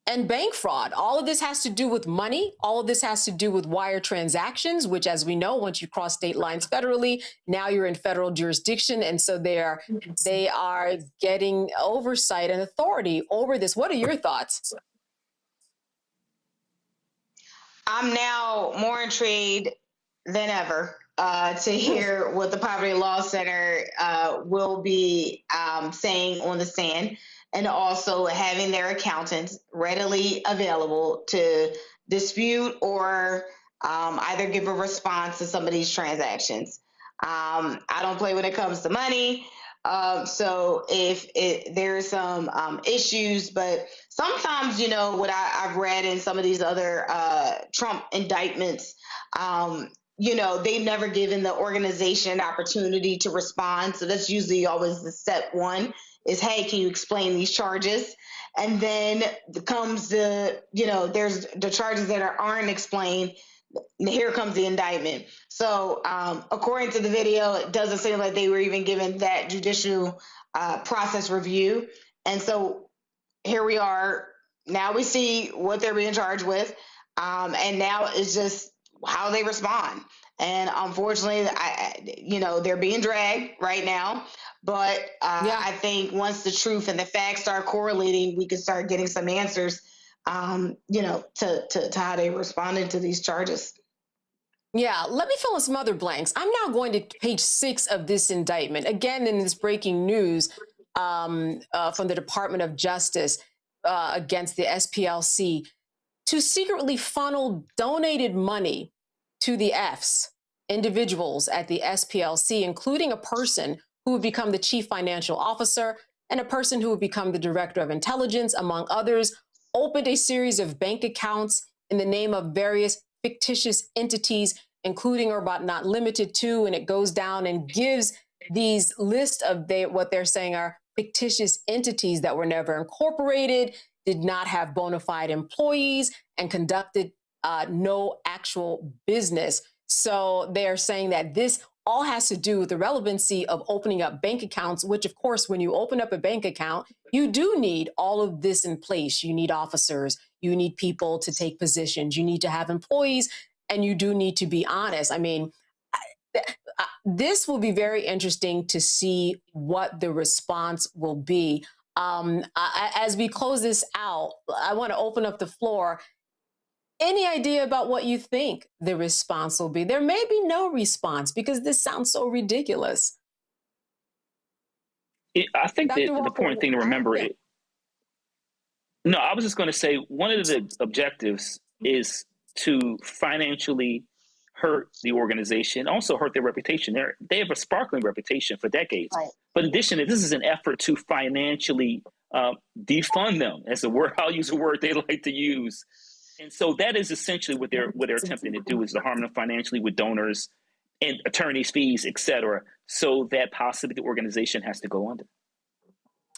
and bank fraud. All of this has to do with money. All of this has to do with wire transactions, which, as we know, once you cross state lines federally, now you're in federal jurisdiction. And so they are getting oversight and authority over this. What are your thoughts? I'm now more intrigued than ever to hear what the Poverty Law Center will be saying on the stand. and also having their accountants readily available to dispute or either give a response to some of these transactions. I don't play when it comes to money. So if there's some issues, but sometimes, you know, what I've read in some of these other Trump indictments, you know, they've never given the organization opportunity to respond. So that's usually always the step one is, hey, can you explain these charges? And then comes the, you know, there's the charges that aren't explained. Here comes the indictment. So according to the video, it doesn't seem like they were even given that judicial process review. And so here we are. Now we see what they're being charged with. And now it's just how they respond. And unfortunately, you know, they're being dragged right now. But I think once the truth and the facts start correlating, we can start getting some answers, you know, to how they responded to these charges. Yeah, let me fill in some other blanks. I'm now going to page 6 of this indictment. Again, in this breaking news from the Department of Justice against the SPLC to secretly funnel donated money to the Fs, individuals at the SPLC, including a person who would become the chief financial officer and a person who would become the director of intelligence, among others, opened a series of bank accounts in the name of various fictitious entities, including or but not limited to, and it goes down and gives these lists of what they're saying are fictitious entities that were never incorporated, did not have bona fide employees, and conducted no actual business. So they're saying that this all has to do with the relevancy of opening up bank accounts, which, of course, when you open up a bank account, you do need all of this in place. You need officers, you need people to take positions, you need to have employees, and you do need to be honest. I mean, this will be very interesting to see what the response will be. As we close this out, I want to open up the floor. Any idea about what you think the response will be? There may be no response because this sounds so ridiculous. I think the important thing to remember is, no, I was just going to say one of the objectives is to financially hurt the organization, also hurt their reputation. They have a sparkling reputation for decades. Right. But in addition, this is an effort to financially defund them. That's the word, I'll use a word they like to use. And so that is essentially what they're attempting to do, is to harm them financially with donors and attorneys' fees, et cetera, so that possibly the organization has to go under.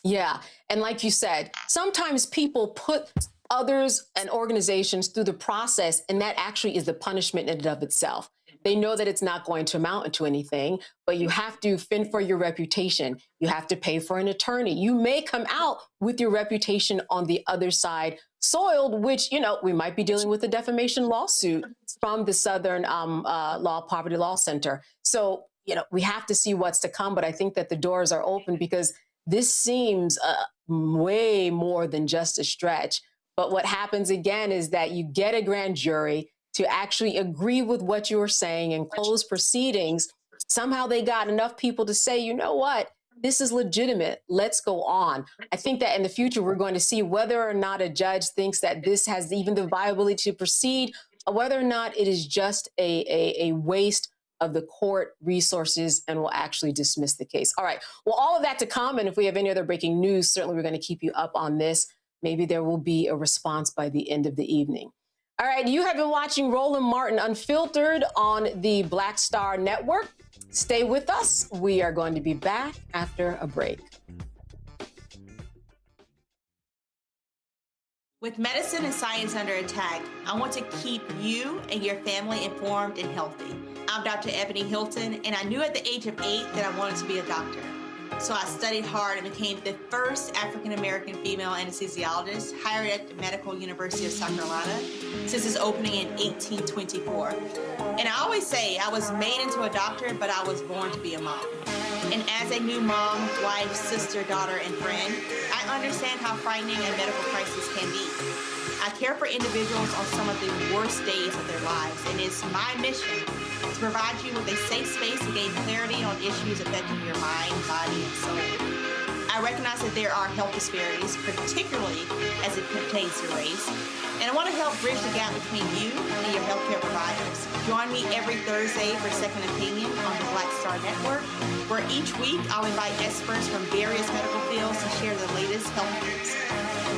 Yeah. And like you said, sometimes people put others and organizations through the process, and that actually is the punishment in and of itself. They know that it's not going to amount to anything, but you have to fend for your reputation. You have to pay for an attorney. You may come out with your reputation on the other side soiled, which, you know, we might be dealing with a defamation lawsuit from the Southern Poverty Law Center. So, you know, we have to see what's to come, but I think that the doors are open because this seems way more than just a stretch. But what happens again is that you get a grand jury to actually agree with what you were saying and close proceedings. Somehow they got enough people to say, you know what, this is legitimate. Let's go on. I think that in the future, we're going to see whether or not a judge thinks that this has even the viability to proceed, or whether or not it is just a waste of the court resources and will actually dismiss the case. All right. Well, all of that to come. And if we have any other breaking news, certainly we're going to keep you up on this. Maybe there will be a response by the end of the evening. All right, you have been watching Roland Martin Unfiltered on the Black Star Network. Stay with us. We are going to be back after a break. With medicine and science under attack, I want to keep you and your family informed and healthy. I'm Dr. Ebony Hilton, and I knew at the age of 8 that I wanted to be a doctor. So I studied hard and became the first African-American female anesthesiologist hired at the Medical University of South Carolina since its opening in 1824. And I always say I was made into a doctor, but I was born to be a mom. And as a new mom, wife, sister, daughter, and friend, I understand how frightening a medical crisis can be. I care for individuals on some of the worst days of their lives, and it's my mission to provide you with a safe space to gain clarity on issues affecting your mind, body, and soul. I recognize that there are health disparities, particularly as it pertains to race, and I want to help bridge the gap between you and your healthcare providers. Join me every Thursday for Second Opinion on the Black Star Network, where each week I'll invite experts from various medical fields to share the latest health news.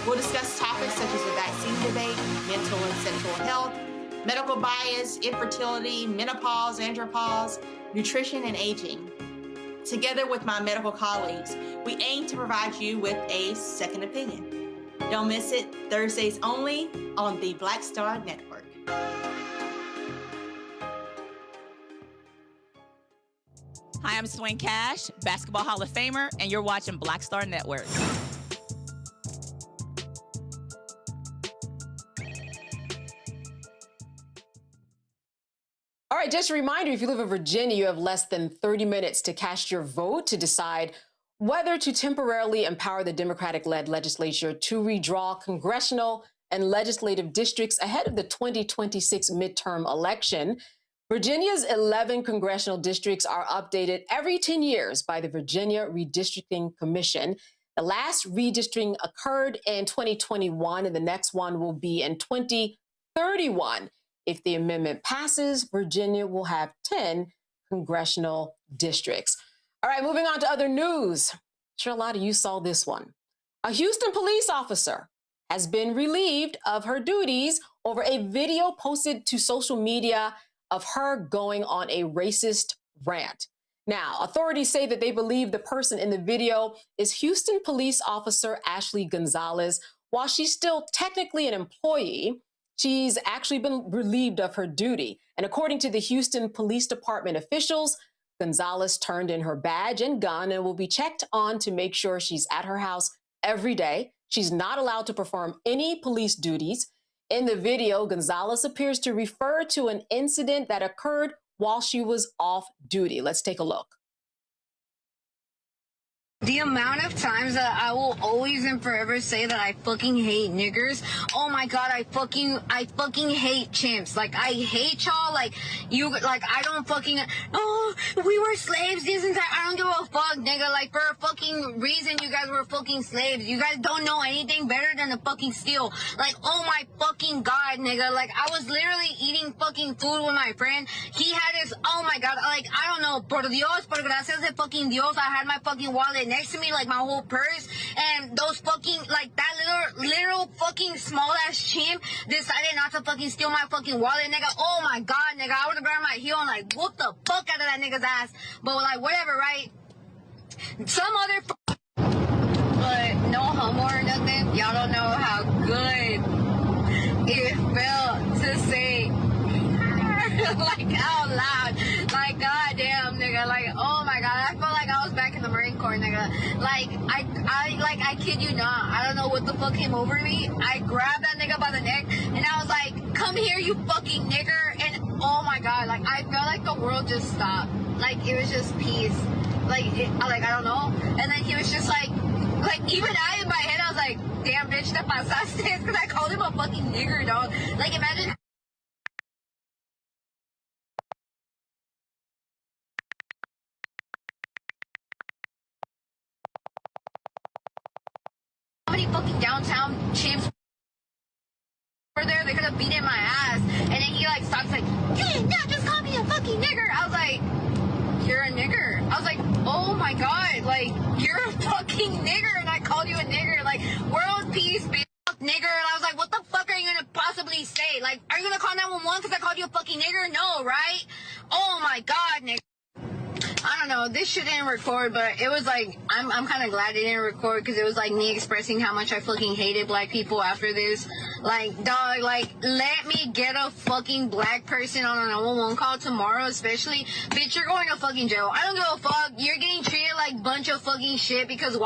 We'll discuss topics such as the vaccine debate, mental and sexual health, medical bias, infertility, menopause, andropause, nutrition, and aging. Together with my medical colleagues, we aim to provide you with a second opinion. Don't miss it, Thursdays only on the Black Star Network. Hi, I'm Swain Cash, Basketball Hall of Famer, and you're watching Black Star Network. All right, just a reminder, if you live in Virginia, you have less than 30 minutes to cast your vote to decide whether to temporarily empower the Democratic-led legislature to redraw congressional and legislative districts ahead of the 2026 midterm election. Virginia's 11 congressional districts are updated every 10 years by the Virginia Redistricting Commission. The last redistricting occurred in 2021, and the next one will be in 2031. If the amendment passes, Virginia will have 10 congressional districts. All right, moving on to other news. I'm sure a lot of you saw this one. A Houston police officer has been relieved of her duties over a video posted to social media of her going on a racist rant. Now, authorities say that they believe the person in the video is Houston police officer Ashley Gonzalez. While she's still technically an employee, she's actually been relieved of her duty. And according to the Houston Police Department officials, Gonzalez turned in her badge and gun and will be checked on to make sure she's at her house every day. She's not allowed to perform any police duties. In the video, Gonzalez appears to refer to an incident that occurred while she was off duty. Let's take a look. The amount of times that I will always and forever say that I fucking hate niggers. Oh my God, I fucking hate chimps. Like, I hate y'all. Like, I don't fucking, oh, we were slaves this entire, I don't give a fuck, nigga. Like, for a fucking reason, you guys were fucking slaves. You guys don't know anything better than to fucking steal. Like, oh my fucking God, nigga. Like, I was literally eating fucking food with my friend. He had his, oh my God, like, I don't know, por Dios, por gracias de fucking Dios, I had my fucking wallet next to me, like my whole purse, and those fucking, like that little fucking small ass chimp decided not to fucking steal my fucking wallet, nigga. Oh my God, nigga, I would have grabbed my heel and like whooped the fuck out of that nigga's ass. But like, whatever, right? Some other but no homo or nothing. Y'all don't know how good it felt to say like out loud, like goddamn, nigga, like oh my God, I felt like I was back in the Marine Corps, nigga. Like I kid you not, I don't know what the fuck came over me. I grabbed that nigga by the neck and I was like, come here, you fucking nigger. And oh my God, like I felt like the world just stopped. Like it was just peace. Like I don't know. And then he was just like even I in my head I was like, damn bitch, te pasaste, because I called him a fucking nigger, dog. Like imagine. How many fucking downtown chimps were there? They could have beaten my ass. And then he like stops like, you did not just call me a fucking nigger. I was like, you're a nigger. I was like, oh my God, like you're a fucking nigger and I called you a nigger. Like world peace, bitch. Nigger. And I was like, what the fuck are you gonna possibly say? Like, are you gonna call 911 because I called you a fucking nigger? No, right? Oh my God, nigger. I don't know, this shit didn't record, but it was like, I'm kind of glad it didn't record because it was like me expressing how much I fucking hated black people after this. Like, dog, like, let me get a fucking black person on a 911 call tomorrow, especially. Bitch, you're going to fucking jail. I don't give a fuck. You're getting treated like bunch of fucking shit because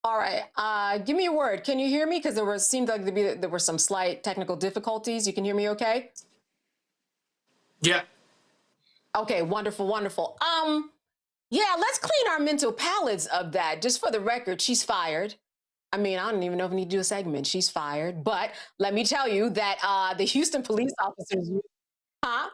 All right, give me a word. Can you hear me? Because seemed like there were some slight technical difficulties. You can hear me okay? Yeah. Okay, wonderful, wonderful. Yeah, let's clean our mental palates of that. Just for the record, she's fired. I mean, I don't even know if we need to do a segment. She's fired. But let me tell you that the Houston police officers, huh?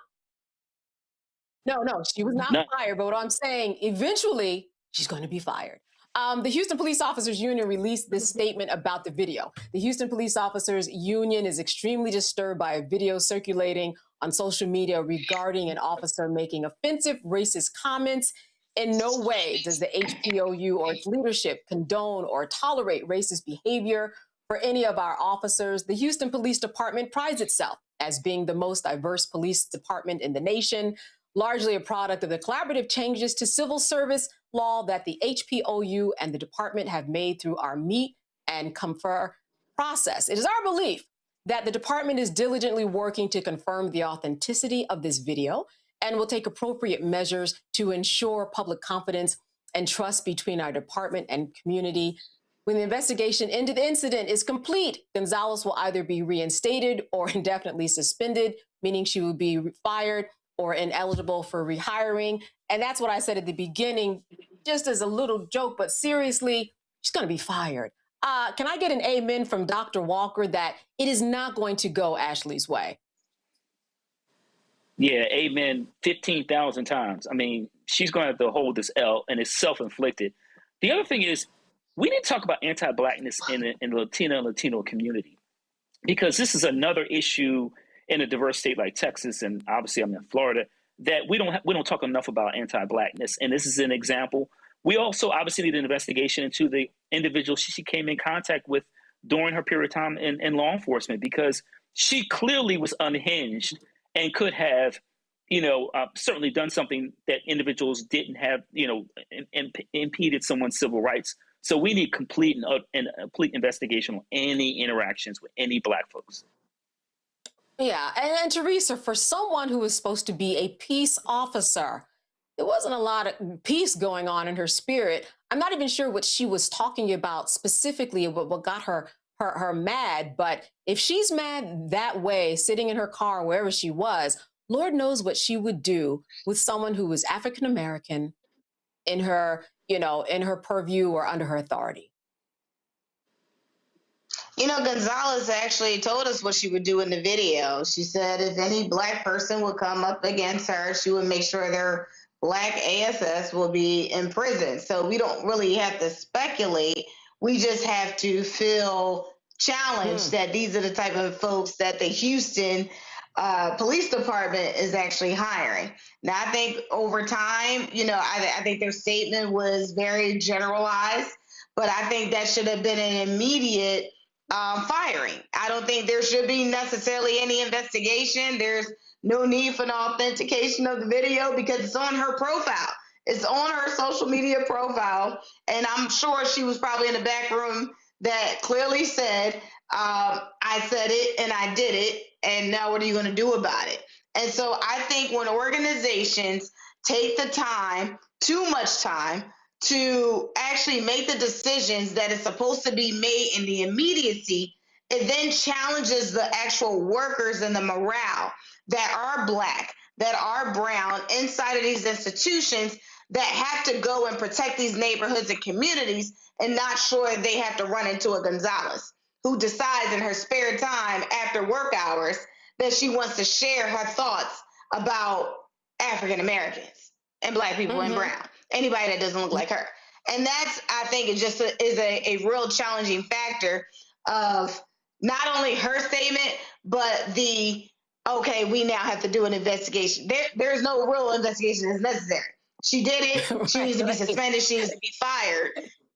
No, she was not fired. But what I'm saying, eventually, she's going to be fired. The Houston Police Officers Union released this statement about the video. The Houston Police Officers Union is extremely disturbed by a video circulating on social media regarding an officer making offensive racist comments. In no way does the HPOU or its leadership condone or tolerate racist behavior for any of our officers. The Houston Police Department prides itself as being the most diverse police department in the nation, largely a product of the collaborative changes to civil service law that the HPOU and the department have made through our meet and confer process. It is our belief that the department is diligently working to confirm the authenticity of this video and will take appropriate measures to ensure public confidence and trust between our department and community. When the investigation into the incident is complete, Gonzalez will either be reinstated or indefinitely suspended, meaning she will be fired or ineligible for rehiring. And that's what I said at the beginning, just as a little joke, but seriously, she's going to be fired. Can I get an amen from Dr. Walker that it is not going to go Ashley's way? Yeah, amen 15,000 times. I mean, she's going to have to hold this L, and it's self-inflicted. The other thing is, we need to talk about anti-Blackness in the Latina and Latino community, because this is another issue in a diverse state like Texas, and obviously I'm in Florida, that we don't talk enough about anti-Blackness. And this is an example. We also obviously need an investigation into the individual she came in contact with during her period of time in law enforcement, because she clearly was unhinged and could have, certainly done something that individuals didn't have, impeded someone's civil rights. So we need complete investigation on any interactions with any Black folks. Yeah, and Teresa, for someone who was supposed to be a peace officer, there wasn't a lot of peace going on in her spirit. I'm not even sure what she was talking about specifically, what got her mad. But if she's mad that way, sitting in her car, wherever she was, Lord knows what she would do with someone who was African American in her, in her purview or under her authority. Gonzalez actually told us what she would do in the video. She said if any Black person would come up against her, she would make sure their Black ASS will be in prison. So we don't really have to speculate. We just have to feel challenged that these are the type of folks that the Houston Police Department is actually hiring. Now, I think over time, I think their statement was very generalized, but I think that should have been an immediate firing. I don't think there should be necessarily any investigation. There's no need for an authentication of the video because it's on her profile. It's on her social media profile. And I'm sure she was probably in the back room that clearly said, I said it and I did it. And now what are you going to do about it? And so I think when organizations take the time, too much time, to actually make the decisions that is supposed to be made in the immediacy, it then challenges the actual workers and the morale that are Black, that are brown inside of these institutions that have to go and protect these neighborhoods and communities, and not sure they have to run into a Gonzalez who decides in her spare time after work hours that she wants to share her thoughts about African Americans and Black people and brown. Anybody that doesn't look like her. And that's, I think, is a real challenging factor of not only her statement, but okay, we now have to do an investigation. There's no real investigation that's necessary. She did it. She needs to be suspended. She needs to be fired.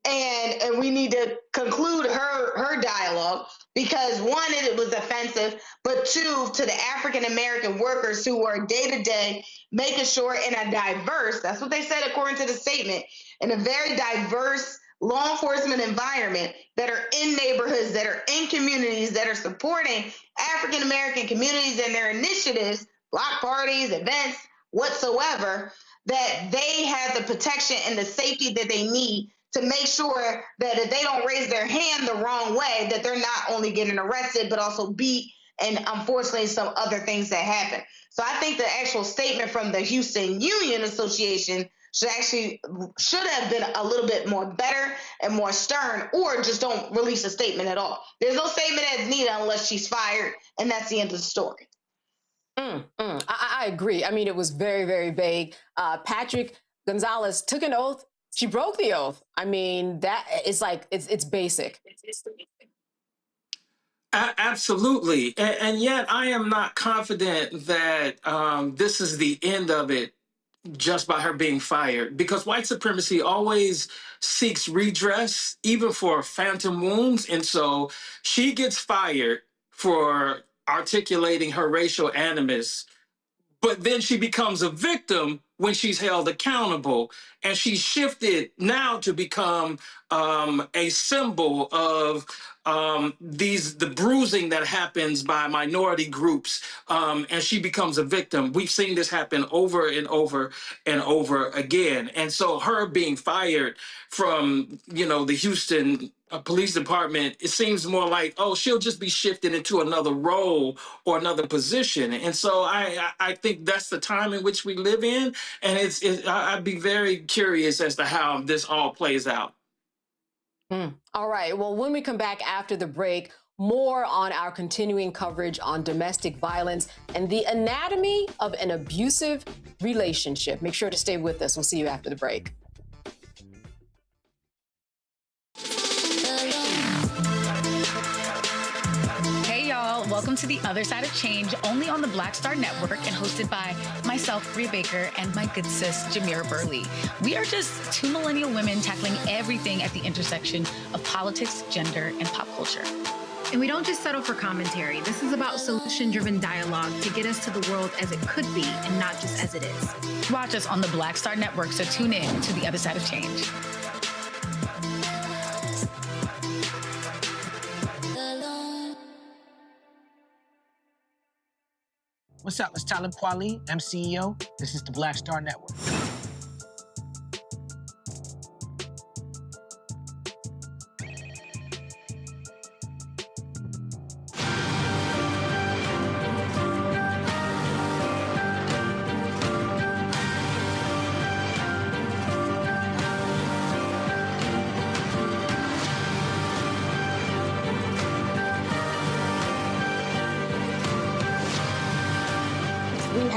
And we need to conclude her dialogue because, one, it was offensive, but two, to the African-American workers who are day-to-day making sure in a diverse, that's what they said according to the statement, in a very diverse law enforcement environment that are in neighborhoods, that are in communities, that are supporting African-American communities and their initiatives, block parties, events, whatsoever, that they have the protection and the safety that they need to make sure that if they don't raise their hand the wrong way, that they're not only getting arrested, but also beat and unfortunately some other things that happen. So I think the actual statement from the Houston Union Association should have been a little bit more better and more stern, or just don't release a statement at all. There's no statement that's needed unless she's fired, and that's the end of the story. I agree. I mean, it was very, very vague. Patrick Gonzalez took an oath. She broke the oath. I mean, that is like, it's basic. Absolutely. And yet I am not confident that this is the end of it just by her being fired, because white supremacy always seeks redress, even for phantom wounds. And so she gets fired for articulating her racial animus, but then she becomes a victim when she's held accountable. And she's shifted now to become a symbol of the bruising that happens by minority groups, and she becomes a victim. We've seen this happen over and over and over again. And so her being fired from, the Houston police department, it seems more like, oh, she'll just be shifted into another role or another position. And so I think that's the time in which we live in. And I'd be very curious as to how this all plays out. All right. Well, when we come back after the break, more on our continuing coverage on domestic violence and the anatomy of an abusive relationship. Make sure to stay with us. We'll see you after the break. Hey, y'all. Welcome to The Other Side of Change, only on the Black Star Network and hosted by myself, Bria Baker, and my good sis, Jamira Burley. We are just two millennial women tackling everything at the intersection of politics, gender, and pop culture. And we don't just settle for commentary. This is about solution-driven dialogue to get us to the world as it could be and not just as it is. Watch us on the Black Star Network, so tune in to The Other Side of Change. What's up? It's Talib Kweli. I'm CEO. This is the Black Star Network.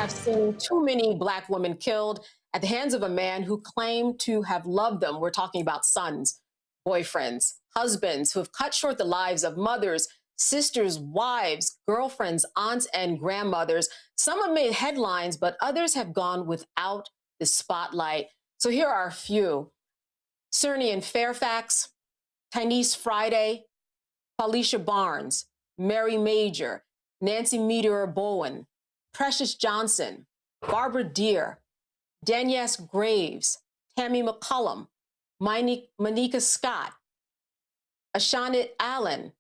Seen too many Black women killed at the hands of a man who claimed to have loved them. We're talking about sons, boyfriends, husbands who have cut short the lives of mothers, sisters, wives, girlfriends, aunts, and grandmothers. Some have made headlines, but others have gone without the spotlight. So here are a few. Cerny in Fairfax, Tynice Friday, Felicia Barnes, Mary Major, Nancy Meteor Bowen, Precious Johnson, Barbara Deere, Danielle Graves, Tammy McCullum, Monica Scott, Ashanit Allen,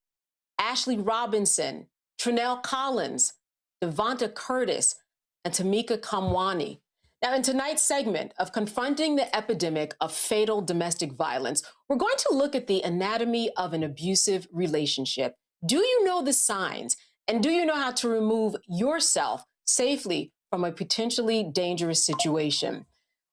Ashley Robinson, Trinell Collins, Devonta Curtis, and Tamika Kamwani. Now, in tonight's segment of Confronting the Epidemic of Fatal Domestic Violence, we're going to look at the anatomy of an abusive relationship. Do you know the signs? And do you know how to remove yourself safely from a potentially dangerous situation?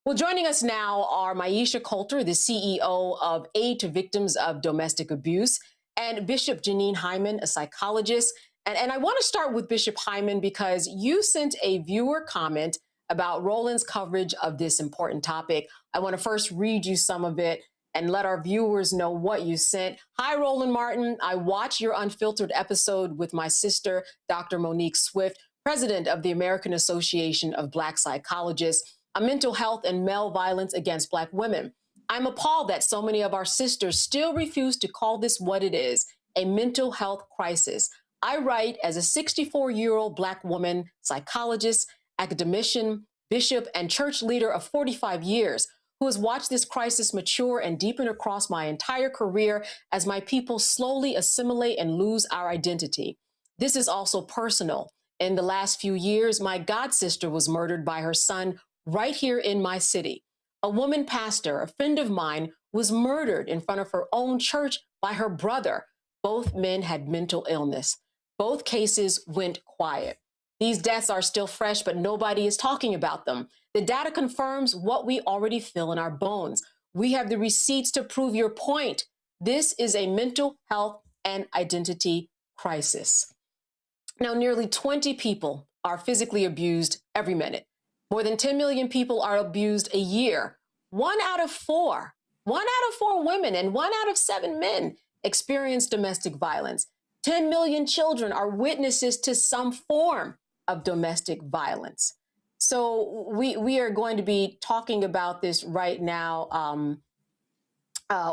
Well, joining us now are Maisha Coulter, the CEO of Aid to Victims of Domestic Abuse, and Bishop Janine Hyman, a psychologist. And I want to start with Bishop Hyman because you sent a viewer comment about Roland's coverage of this important topic. I want to first read you some of it and let our viewers know what you sent. Hi, Roland Martin. I watched your unfiltered episode with my sister, Dr. Monique Swift, president of the American Association of Black Psychologists, on mental health and male violence against Black women. I'm appalled that so many of our sisters still refuse to call this what it is, a mental health crisis. I write as a 64-year-old Black woman, psychologist, academician, bishop, and church leader of 45 years, who has watched this crisis mature and deepen across my entire career as my people slowly assimilate and lose our identity. This is also personal. In the last few years, my godsister was murdered by her son right here in my city. A woman pastor, a friend of mine, was murdered in front of her own church by her brother. Both men had mental illness. Both cases went quiet. These deaths are still fresh, but nobody is talking about them. The data confirms what we already feel in our bones. We have the receipts to prove your point. This is a mental health and identity crisis. Now, nearly 20 people are physically abused every minute. More than 10 million people are abused a year. 1 out of 4 women and 1 out of 7 men experience domestic violence. 10 million children are witnesses to some form of domestic violence. So we are going to be talking about this right now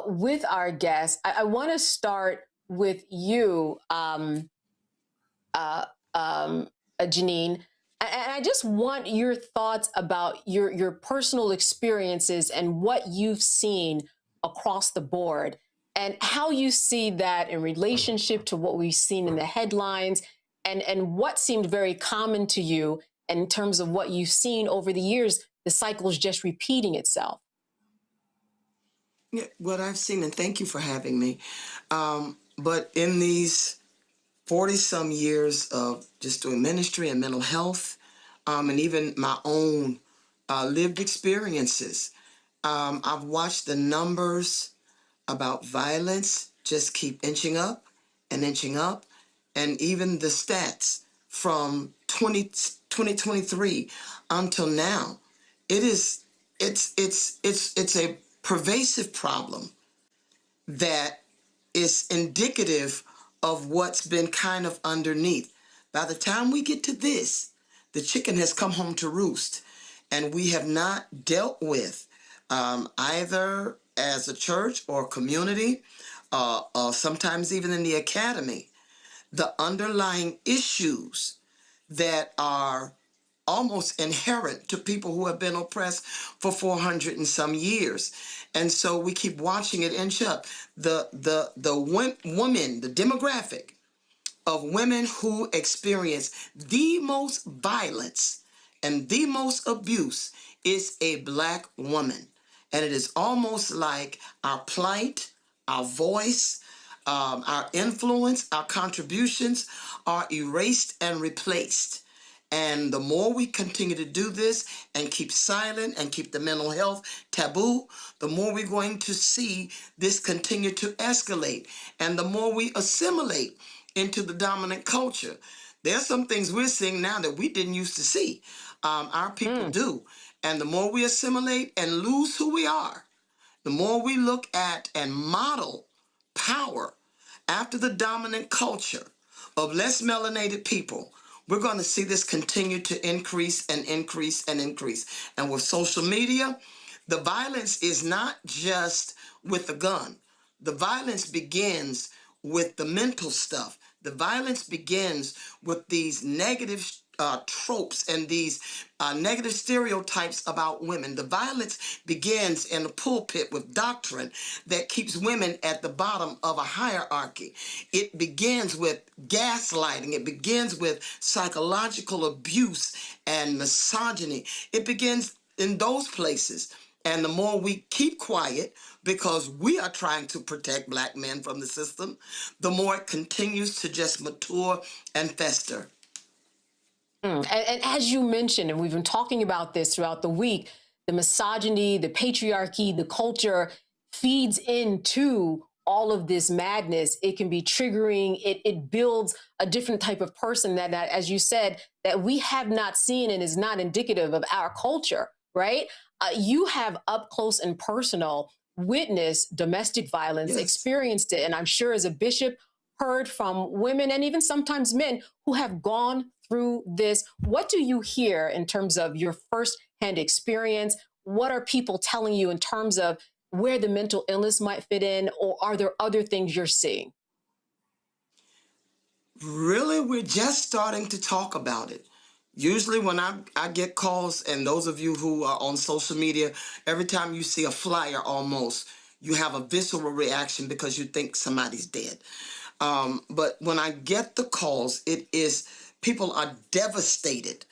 with our guests. I want to start with you, Janine. And I just want your thoughts about your personal experiences and what you've seen across the board and how you see that in relationship to what we've seen in the headlines and what seemed very common to you in terms of what you've seen over the years, the cycle is just repeating itself. Yeah, what I've seen, and thank you for having me, but in these 40-some years of just doing ministry and mental health, and even my own lived experiences, I've watched the numbers about violence just keep inching up, and even the stats from 2023 until now, it's a pervasive problem that is indicative of what's been kind of underneath. By the time we get to this, the chicken has come home to roost, and we have not dealt with either as a church or community, sometimes even in the academy, the underlying issues that are almost inherent to people who have been oppressed for 400 and some years. And so we keep watching it inch up. The women, the demographic of women who experience the most violence and the most abuse is a Black woman. And it is almost like our plight, our voice, our influence, our contributions are erased and replaced. And the more we continue to do this and keep silent and keep the mental health taboo, the more we're going to see this continue to escalate. And the more we assimilate into the dominant culture. There's some things we're seeing now that we didn't used to see. Our people do. And the more we assimilate and lose who we are, the more we look at and model power after the dominant culture of less melanated people, we're going to see this continue to increase and increase and increase. And with social media, the violence is not just with the gun. The violence begins with the mental stuff. The violence begins with these negative tropes and these negative stereotypes about women. The violence begins in the pulpit with doctrine that keeps women at the bottom of a hierarchy. It begins with gaslighting. It begins with psychological abuse and misogyny. It begins in those places. And the more we keep quiet, because we are trying to protect Black men from the system, the more it continues to just mature and fester. And as you mentioned, and we've been talking about this throughout the week, the misogyny, the patriarchy, the culture feeds into all of this madness. It can be triggering. It builds a different type of person that, as you said, that we have not seen and is not indicative of our culture, right? You have up close and personal witnessed domestic violence, experienced it, and I'm sure as a bishop, heard from women and even sometimes men who have gone through this. What do you hear in terms of your firsthand experience? What are people telling you in terms of where the mental illness might fit in, or are there other things you're seeing? Really, we're just starting to talk about it. Usually when I get calls, and those of you who are on social media, every time you see a flyer almost, you have a visceral reaction because you think somebody's dead. But when I get the calls, it is people are devastated.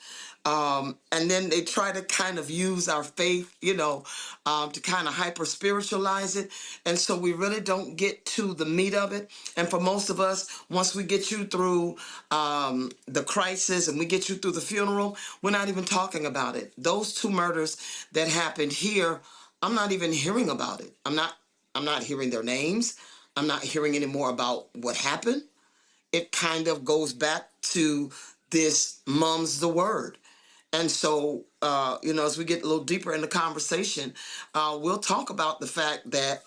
And then they try to kind of use our faith, to kind of hyper-spiritualize it. And so we really don't get to the meat of it. And for most of us, once we get you through the crisis and we get you through the funeral, we're not even talking about it. Those 2 murders that happened here, I'm not even hearing about it. I'm not hearing their names. I'm not hearing any more about what happened. It kind of goes back to this mum's the word. And so, as we get a little deeper in the conversation, we'll talk about the fact that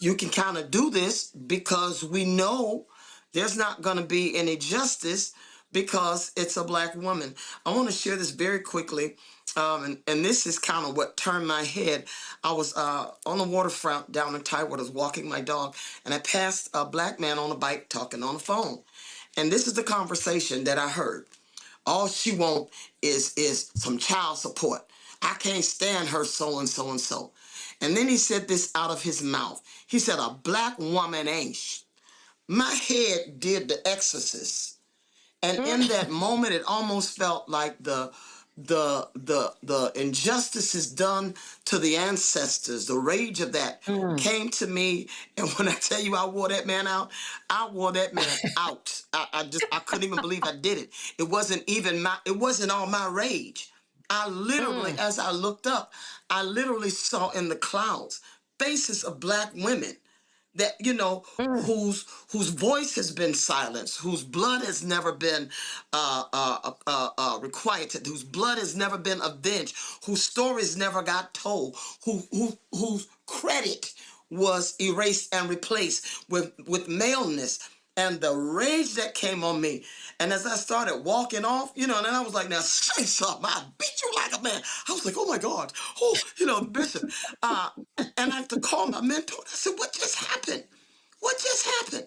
you can kind of do this because we know there's not going to be any justice because it's a Black woman. I want to share this very quickly, and this is kind of what turned my head. I was on the waterfront down in Tidewater, I was walking my dog, and I passed a Black man on a bike talking on the phone. And this is the conversation that I heard. All she want is some child support. I can't stand her so and so and so. And then he said this out of his mouth. He said, a Black woman ain't. My head did the exorcist. And in that moment, it almost felt like the injustices done to the ancestors, the rage of that came to me. And when I tell you I wore that man out, I wore that man out. I couldn't even believe I did it. It wasn't all my rage. I literally, as I looked up, I literally saw in the clouds faces of Black women that, whose voice has been silenced, whose blood has never been requited, whose blood has never been avenged, whose stories never got told, whose credit was erased and replaced with maleness. And the rage that came on me. And as I started walking off, and then I was like, now say something. I'll beat you like a man. I was like, oh my God. Oh, Bishop. And I have to call my mentor. I said, what just happened? What just happened?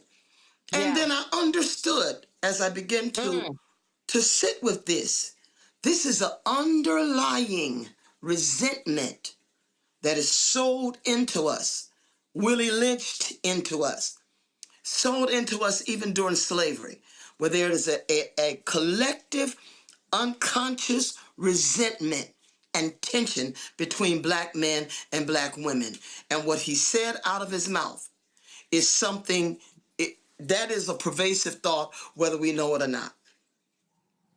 And then I understood as I began to sit with this. This is an underlying resentment that is sold into us, Willie lynched into us. Sold into us even during slavery, where there is a collective, unconscious resentment and tension between Black men and Black women. And what he said out of his mouth is something that is a pervasive thought, whether we know it or not.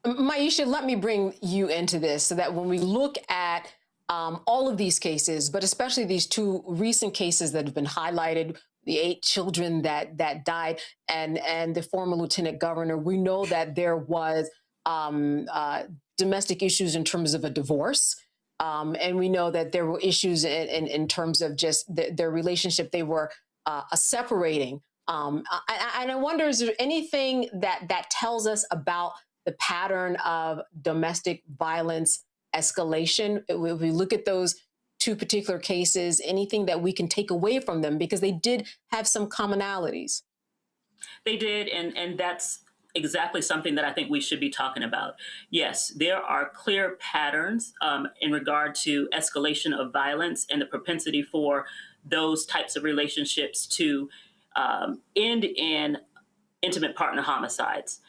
Maisha, let me bring you into this so that when we look at all of these cases, but especially these two recent cases that have been highlighted, the 8 children that died, and the former lieutenant governor, we know that there was domestic issues in terms of a divorce. And we know that there were issues in terms of just their relationship. They were separating. And I wonder, is there anything that tells us about the pattern of domestic violence escalation? If we look at those 2 particular cases, anything that we can take away from them, because they did have some commonalities. They did, and that's exactly something that I think we should be talking about. Yes, there are clear patterns in regard to escalation of violence and the propensity for those types of relationships to end in intimate partner homicides.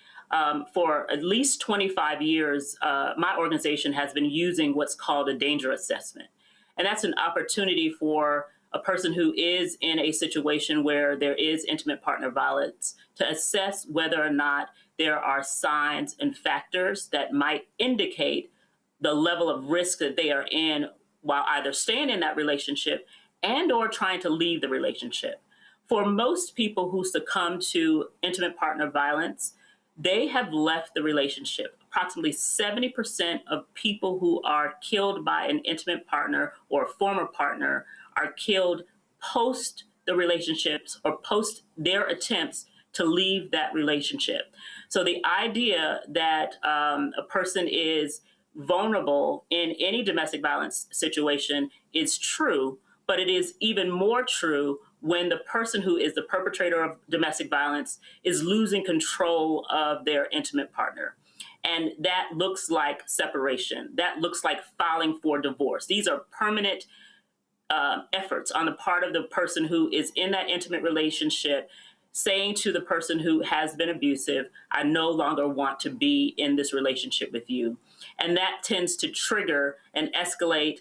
For at least 25 years, my organization has been using what's called a danger assessment. And that's an opportunity for a person who is in a situation where there is intimate partner violence to assess whether or not there are signs and factors that might indicate the level of risk that they are in while either staying in that relationship and or trying to leave the relationship. For most people who succumb to intimate partner violence, they have left the relationship. Approximately 70% of people who are killed by an intimate partner or a former partner are killed post the relationships or post their attempts to leave that relationship. So the idea that a person is vulnerable in any domestic violence situation is true, but it is even more true when the person who is the perpetrator of domestic violence is losing control of their intimate partner. And that looks like separation. That looks like filing for divorce. These are permanent efforts on the part of the person who is in that intimate relationship, saying to the person who has been abusive, I no longer want to be in this relationship with you. And that tends to trigger and escalate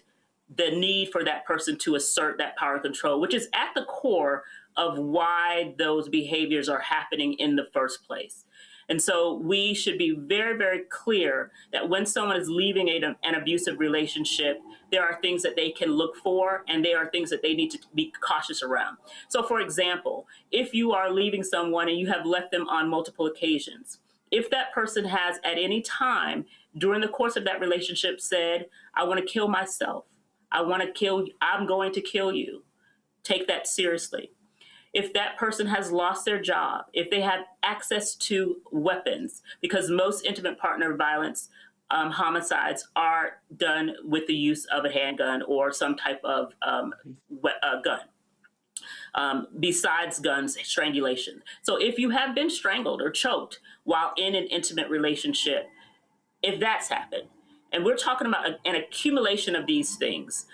the need for that person to assert that power and control, which is at the core of why those behaviors are happening in the first place. And so we should be very, very clear that when someone is leaving an abusive relationship, there are things that they can look for, and there are things that they need to be cautious around. So, for example, if you are leaving someone and you have left them on multiple occasions, if that person has at any time during the course of that relationship said, I want to kill myself, I'm going to kill you, take that seriously. If that person has lost their job, if they have access to weapons, because most intimate partner violence homicides are done with the use of a handgun or some type of gun. Besides guns, strangulation. So if you have been strangled or choked while in an intimate relationship, if that's happened, and we're talking about an accumulation of these things.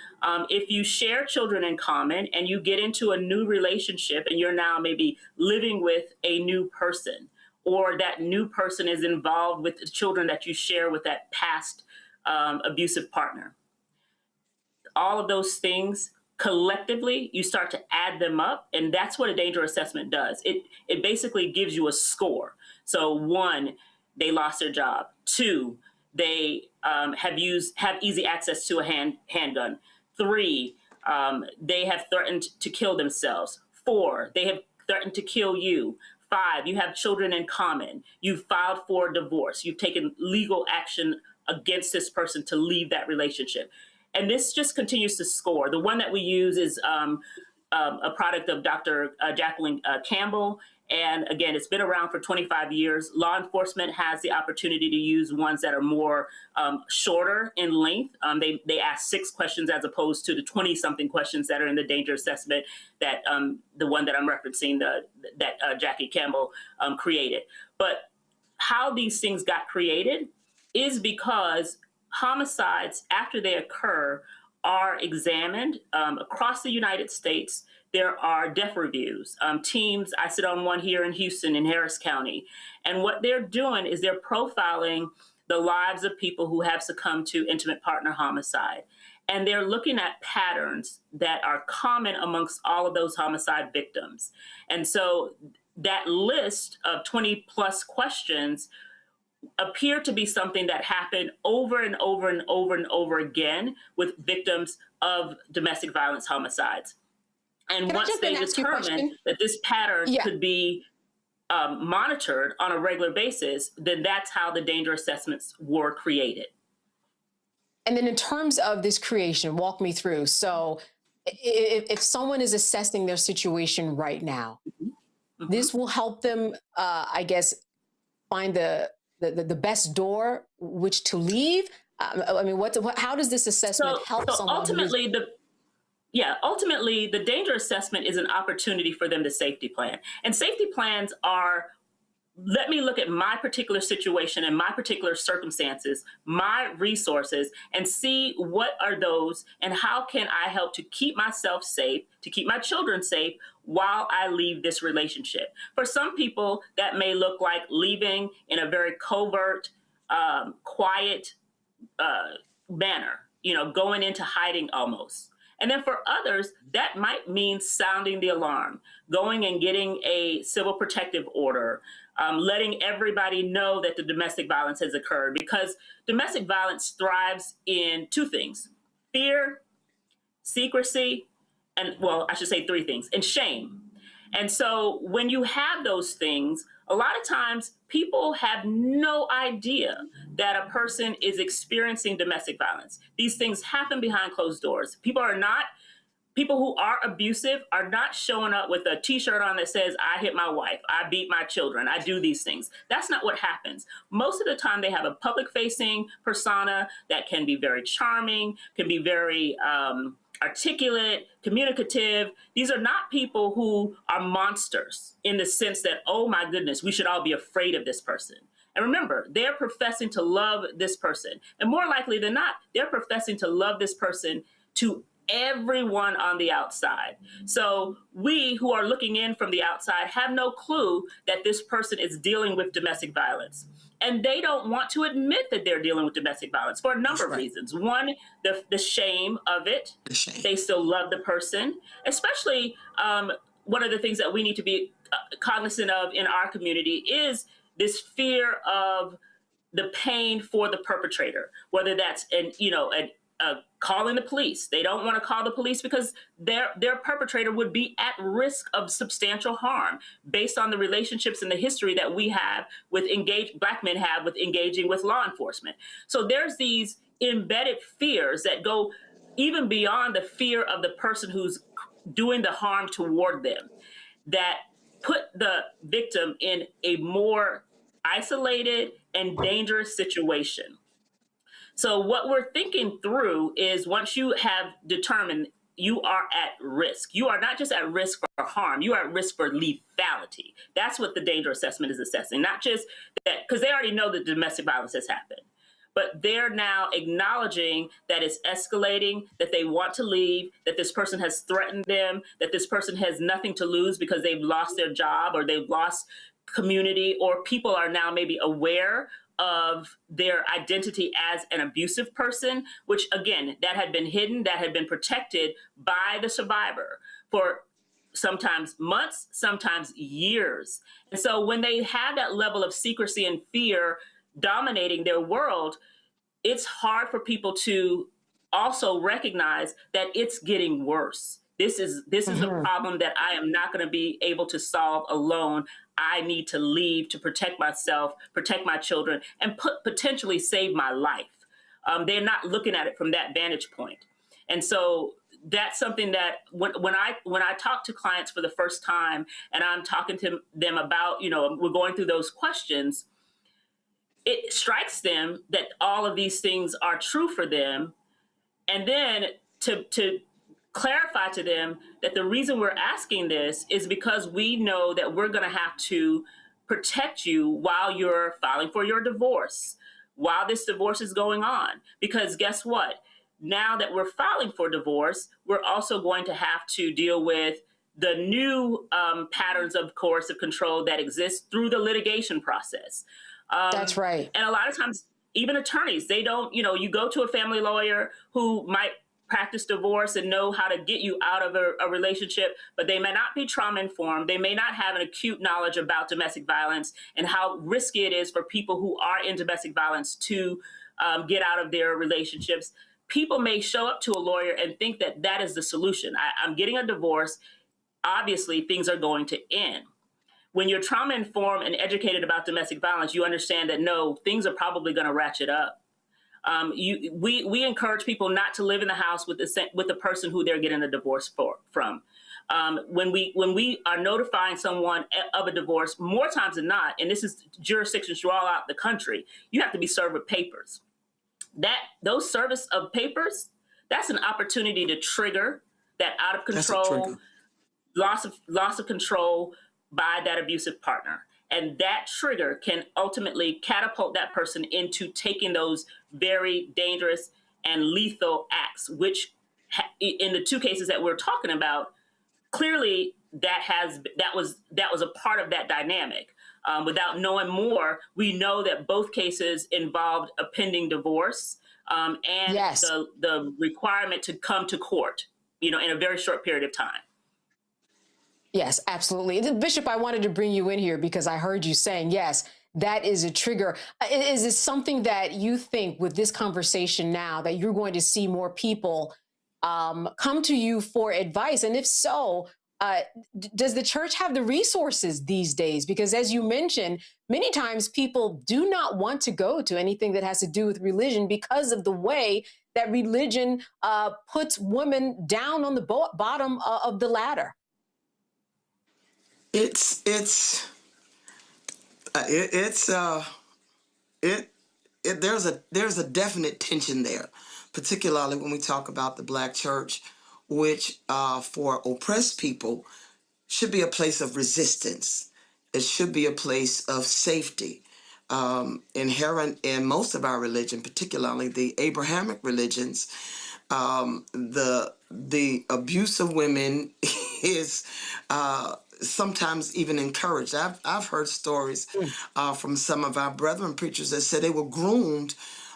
If you share children in common and you get into a new relationship and you're now maybe living with a new person, or that new person is involved with the children that you share with that past abusive partner, all of those things collectively, you start to add them up, and that's what a danger assessment does. It basically gives you a score. So 1, they lost their job. 2, they have easy access to a handgun. 3, they have threatened to kill themselves. 4, they have threatened to kill you. 5, you have children in common. You've filed for divorce. You've taken legal action against this person to leave that relationship. And this just continues to score. The one that we use is a product of Dr. Jacqueline Campbell. And again, it's been around for 25 years. Law enforcement has the opportunity to use ones that are more shorter in length. They ask 6 questions as opposed to the 20-something questions that are in the danger assessment that the one that I'm referencing, that Jackie Campbell created. But how these things got created is because homicides, after they occur, are examined across the United States. There are death reviews. Teams, I sit on one here in Houston in Harris County. And what they're doing is they're profiling the lives of people who have succumbed to intimate partner homicide. And they're looking at patterns that are common amongst all of those homicide victims. And so that list of 20 plus questions appear to be something that happened over and over and over and over again with victims of domestic violence homicides. And once they determine that this pattern could be monitored on a regular basis, then that's how the danger assessments were created. And then in terms of this creation, walk me through. So if someone is assessing their situation right now, this will help them, I guess, find the best door which to leave. I mean, how does this assessment help someone? Ultimately, the danger assessment is an opportunity for them to safety plan. And safety plans are, let me look at my particular situation and my particular circumstances, my resources, and see what are those and how can I help to keep myself safe, to keep my children safe while I leave this relationship. For some people, that may look like leaving in a very covert, quiet manner, going into hiding almost. And then for others, that might mean sounding the alarm, going and getting a civil protective order, letting everybody know that the domestic violence has occurred, because domestic violence thrives in 2 things: fear, secrecy, and, well, I should say 3 things, and shame. And so when you have those things, a lot of times people have no idea that a person is experiencing domestic violence. These things happen behind closed doors. People who are abusive are not showing up with a T-shirt on that says, I hit my wife, I beat my children, I do these things. That's not what happens. Most of the time they have a public-facing persona that can be very charming, can be very articulate, communicative. These are not people who are monsters in the sense that, oh my goodness, we should all be afraid of this person. And remember, they're professing to love this person. And more likely than not, they're professing to love this person to everyone on the outside. So we who are looking in from the outside have no clue that this person is dealing with domestic violence. And they don't want to admit that they're dealing with domestic violence for a number of reasons. One, the shame of it. They still love the person. Especially one of the things that we need to be cognizant of in our community is this fear of the pain for the perpetrator, whether that's a calling the police. They don't want to call the police because their perpetrator would be at risk of substantial harm based on the relationships and the history that we have with Black men have with engaging with law enforcement. So there's these embedded fears that go even beyond the fear of the person who's doing the harm toward them, that put the victim in a more isolated and dangerous situation. So what we're thinking through is, once you have determined you are at risk, you are not just at risk for harm, you are at risk for lethality. That's what the danger assessment is assessing, not just that, because they already know that domestic violence has happened, but they're now acknowledging that it's escalating, that they want to leave, that this person has threatened them, that this person has nothing to lose because they've lost their job or they've lost community, or people are now maybe aware of their identity as an abusive person, which again, that had been hidden, that had been protected by the survivor for sometimes months, sometimes years. And so when they have that level of secrecy and fear dominating their world, it's hard for people to also recognize that it's getting worse. This is a problem that I am not going to be able to solve alone. I need to leave to protect myself, protect my children, and potentially save my life. They're not looking at it from that vantage point. And so that's something that when I talk to clients for the first time and I'm talking to them about, we're going through those questions, it strikes them that all of these things are true for them. And then to clarify to them that the reason we're asking this is because we know that we're going to have to protect you while you're filing for your divorce, while this divorce is going on. Because guess what? Now that we're filing for divorce, we're also going to have to deal with the new patterns of coercive control that exist through the litigation process. That's right. And a lot of times, even attorneys, they don't, you go to a family lawyer who might practice divorce and know how to get you out of a relationship, but they may not be trauma informed. They may not have an acute knowledge about domestic violence and how risky it is for people who are in domestic violence to get out of their relationships. People may show up to a lawyer and think that that is the solution. I'm getting a divorce. Obviously, things are going to end. When you're trauma informed and educated about domestic violence, you understand that no, things are probably going to ratchet up. We encourage people not to live in the house with the person who they're getting a divorce from. When we are notifying someone of a divorce, more times than not, and this is jurisdictions all out the country, you have to be served with papers. Those service of papers, that's an opportunity to trigger that out of control, loss of control by that abusive partner. And that trigger can ultimately catapult that person into taking those very dangerous and lethal acts, which in the two cases that we're talking about, clearly that was a part of that dynamic. Without knowing more, we know that both cases involved a pending divorce and yes, the requirement to come to court, in a very short period of time. Yes, absolutely. Bishop, I wanted to bring you in here because I heard you saying, yes, that is a trigger. Is this something that you think with this conversation now that you're going to see more people come to you for advice? And if so, does the church have the resources these days? Because as you mentioned, many times people do not want to go to anything that has to do with religion because of the way that religion puts women down on the bottom of the ladder. There's a definite tension there, particularly when we talk about the Black church, which for oppressed people should be a place of resistance. It should be a place of safety. Inherent in most of our religion, particularly the Abrahamic religions, the abuse of women is sometimes even encouraged. I've heard stories from some of our brethren preachers that said they were groomed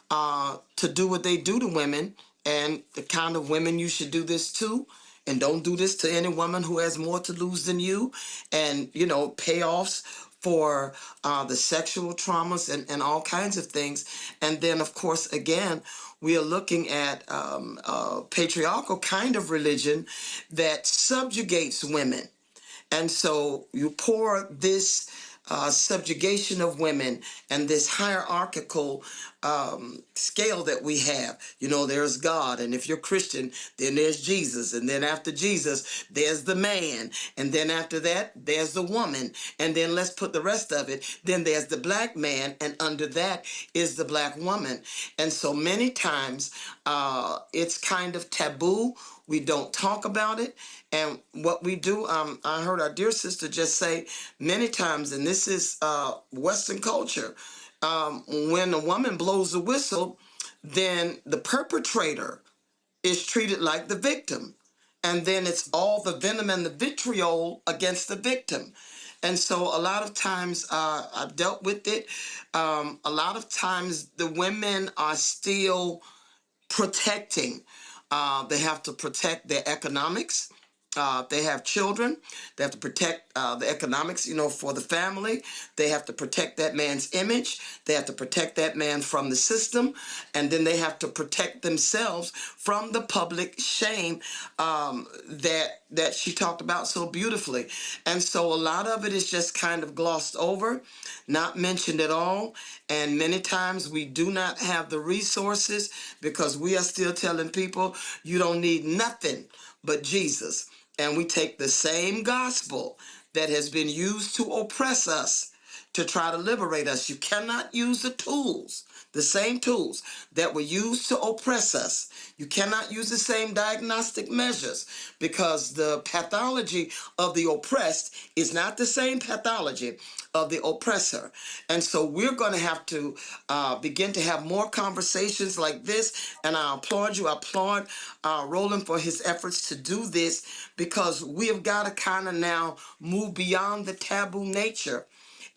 to do what they do to women, and the kind of women you should do this to, and don't do this to any woman who has more to lose than you, and payoffs for the sexual traumas and all kinds of things. And then, of course, again, we are looking at a patriarchal kind of religion that subjugates women. And so you pour this subjugation of women and this hierarchical scale that we have. You know, there's God, and if you're Christian, then there's Jesus, and then after Jesus, there's the man, and then after that, there's the woman, and then let's put the rest of it, then there's the black man, and under that is the black woman. And so many times, it's kind of taboo. We don't talk about it. And what we do, I heard our dear sister just say many times, and this is Western culture, when a woman blows the whistle, then the perpetrator is treated like the victim. And then it's all the venom and the vitriol against the victim. And so a lot of times I've dealt with it. A lot of times the women are still protecting. They have to protect their economics. They have children. They have to protect the economics, you know, for the family. They have to protect that man's image. They have to protect that man from the system. And then they have to protect themselves from the public shame that she talked about so beautifully. And so a lot of it is just kind of glossed over, not mentioned at all. And many times we do not have the resources because we are still telling people you don't need nothing but Jesus. And we take the same gospel that has been used to oppress us to try to liberate us. You cannot use the same tools that were used to oppress us. You cannot use the same diagnostic measures because the pathology of the oppressed is not the same pathology of the oppressor. And so we're going to have to begin to have more conversations like this. And I applaud you. I applaud Roland for his efforts to do this because we have got to kind of now move beyond the taboo nature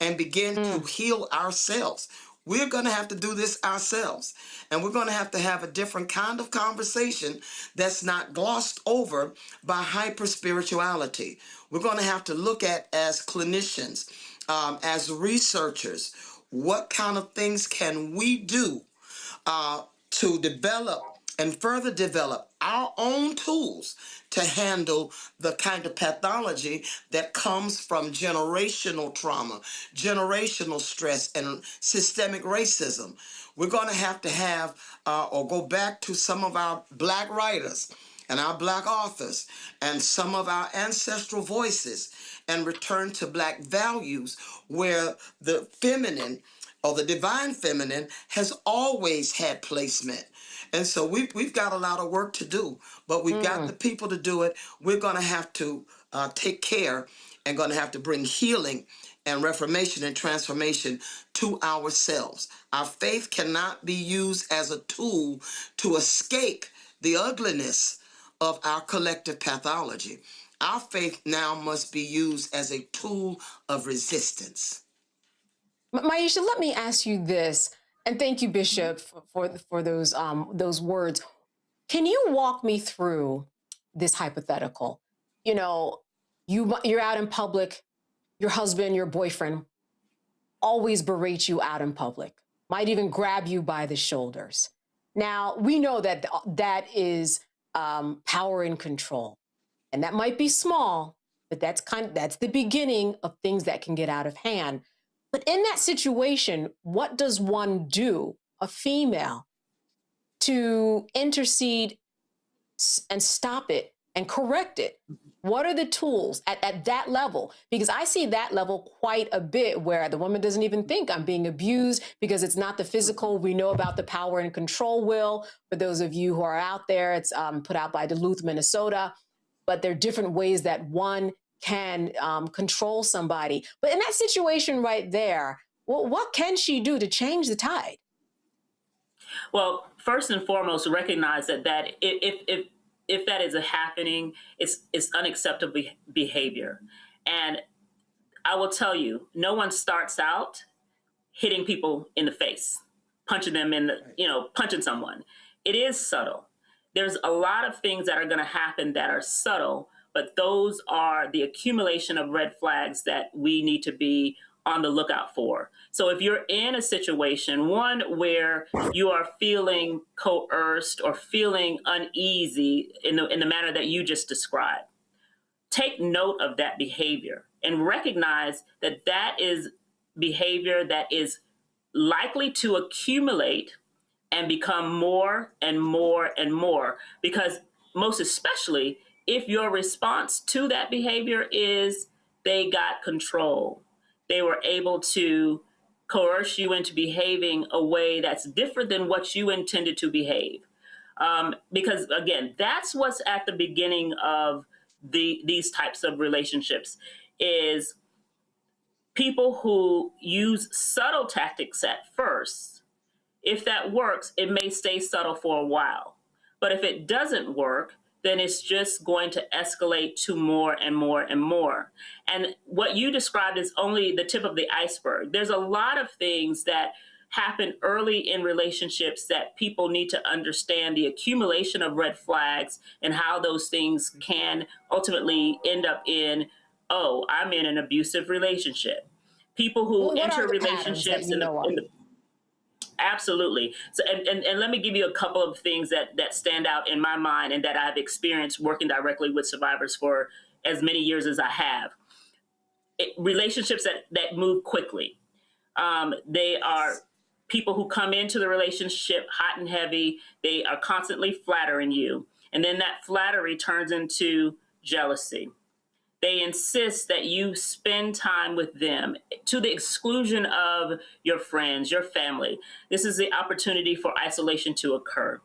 and begin to heal ourselves. We're going to have to do this ourselves. And we're going to have a different kind of conversation that's not glossed over by hyper-spirituality. We're going to have to look at, as clinicians, as researchers, what kind of things can we do to develop and further develop our own tools to handle the kind of pathology that comes from generational trauma, generational stress, and systemic racism. We're going to have or go back to some of our black writers and our black authors and some of our ancestral voices and return to black values where the feminine or the divine feminine has always had placement. And so we've got a lot of work to do, but we've got the people to do it. We're going to have to take care and going to have to bring healing and reformation and transformation to ourselves. Our faith cannot be used as a tool to escape the ugliness of our collective pathology. Our faith now must be used as a tool of resistance. Maisha, let me ask you this, and thank you, Bishop, for those words. Can you walk me through this hypothetical? You know, you're out in public, your husband, your boyfriend always berates you out in public, might even grab you by the shoulders. Now, we know that that is power and control, and that might be small, but that's the beginning of things that can get out of hand. But in that situation, what does one do, a female, to intercede and stop it and correct it? What are the tools at that level? Because I see that level quite a bit where the woman doesn't even think I'm being abused because it's not the physical. We know about the power and control will. For those of you who are out there, it's put out by Duluth, Minnesota. But there are different ways that one can control somebody. But in that situation right there, what can she do to change the tide? Well, first and foremost, recognize that if that is happening, it's unacceptable behavior. And I will tell you, no one starts out hitting people in the face, punching them punching someone. It is subtle. There's a lot of things that are going to happen that are subtle, but those are the accumulation of red flags that we need to be on the lookout for. So if you're in a situation, one where you are feeling coerced or feeling uneasy in the manner that you just described, take note of that behavior and recognize that that is behavior that is likely to accumulate and become more and more and more, because most especially if your response to that behavior is they got control. They were able to coerce you into behaving a way that's different than what you intended to behave. Because again, that's what's at the beginning of these types of relationships, is people who use subtle tactics at first. If that works, it may stay subtle for a while. But if it doesn't work, then it's just going to escalate to more and more and more. And what you described is only the tip of the iceberg. There's a lot of things that happen early in relationships that people need to understand the accumulation of red flags and how those things can ultimately end up in, oh, I'm in an abusive relationship. People who enter relationships absolutely. So, and let me give you a couple of things that stand out in my mind and that I've experienced working directly with survivors for as many years as I have. Relationships that move quickly. They are people who come into the relationship hot and heavy. They are constantly flattering you. And then that flattery turns into jealousy. They insist that you spend time with them to the exclusion of your friends, your family. This is the opportunity for isolation to occur.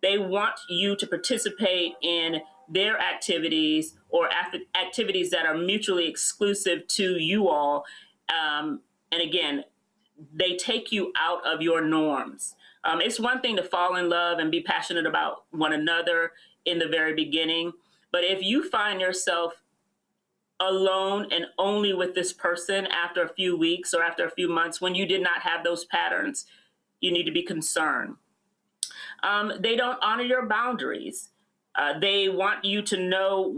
They want you to participate in their activities or activities that are mutually exclusive to you all. And again, they take you out of your norms. It's one thing to fall in love and be passionate about one another in the very beginning. But if you find yourself alone and only with this person after a few weeks or after a few months when you did not have those patterns, you need to be concerned. They don't honor your boundaries. They want you to know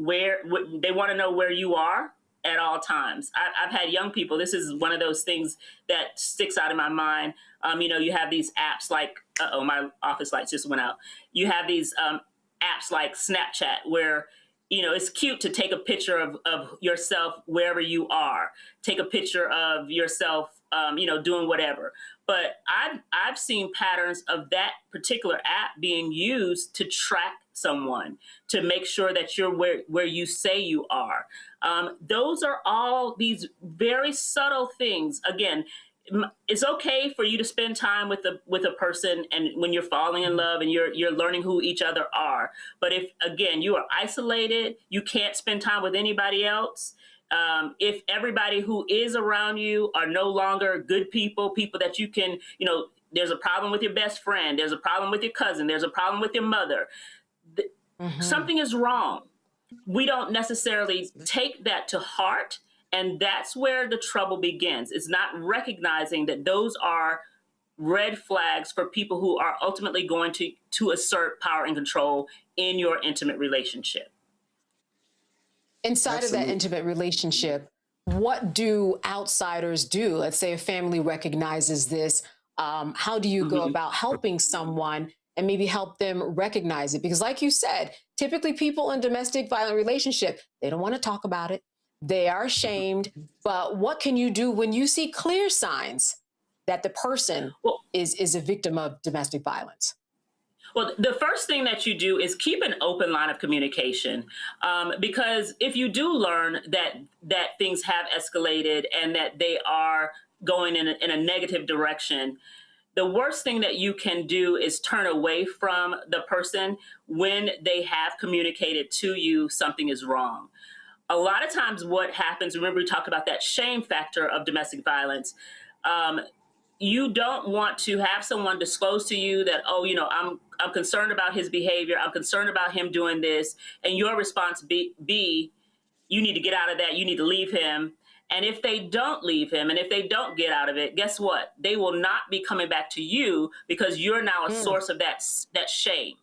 they want to know where you are at all times. I've had young people, this is one of those things that sticks out in my mind. You have these apps like, my office lights just went out. You have these apps like Snapchat where it's cute to take a picture of yourself wherever you are. Take a picture of yourself, doing whatever. But I've seen patterns of that particular app being used to track someone, to make sure that you're where you say you are. Those are all these very subtle things. Again, it's okay for you to spend time with a person and when you're falling in love and you're learning who each other are. But if, again, you are isolated, you can't spend time with anybody else. If everybody who is around you are no longer good people that you can, there's a problem with your best friend, there's a problem with your cousin, there's a problem with your mother. Something is wrong. We don't necessarily take that to heart. And that's where the trouble begins. It's not recognizing that those are red flags for people who are ultimately going to assert power and control in your intimate relationship. Inside of that intimate relationship, what do outsiders do? Let's say a family recognizes this. How do you go about helping someone and maybe help them recognize it? Because like you said, typically people in domestic violent relationship, they don't want to talk about it. They are ashamed, but what can you do when you see clear signs that the person is a victim of domestic violence? Well, the first thing that you do is keep an open line of communication, because if you do learn that things have escalated and that they are going in a negative direction, the worst thing that you can do is turn away from the person when they have communicated to you something is wrong. A lot of times what happens, remember we talked about that shame factor of domestic violence. You don't want to have someone disclose to you that, I'm concerned about his behavior. I'm concerned about him doing this. And your response be, you need to get out of that. You need to leave him. And if they don't leave him and if they don't get out of it, guess what? They will not be coming back to you because you're now a source of that shame.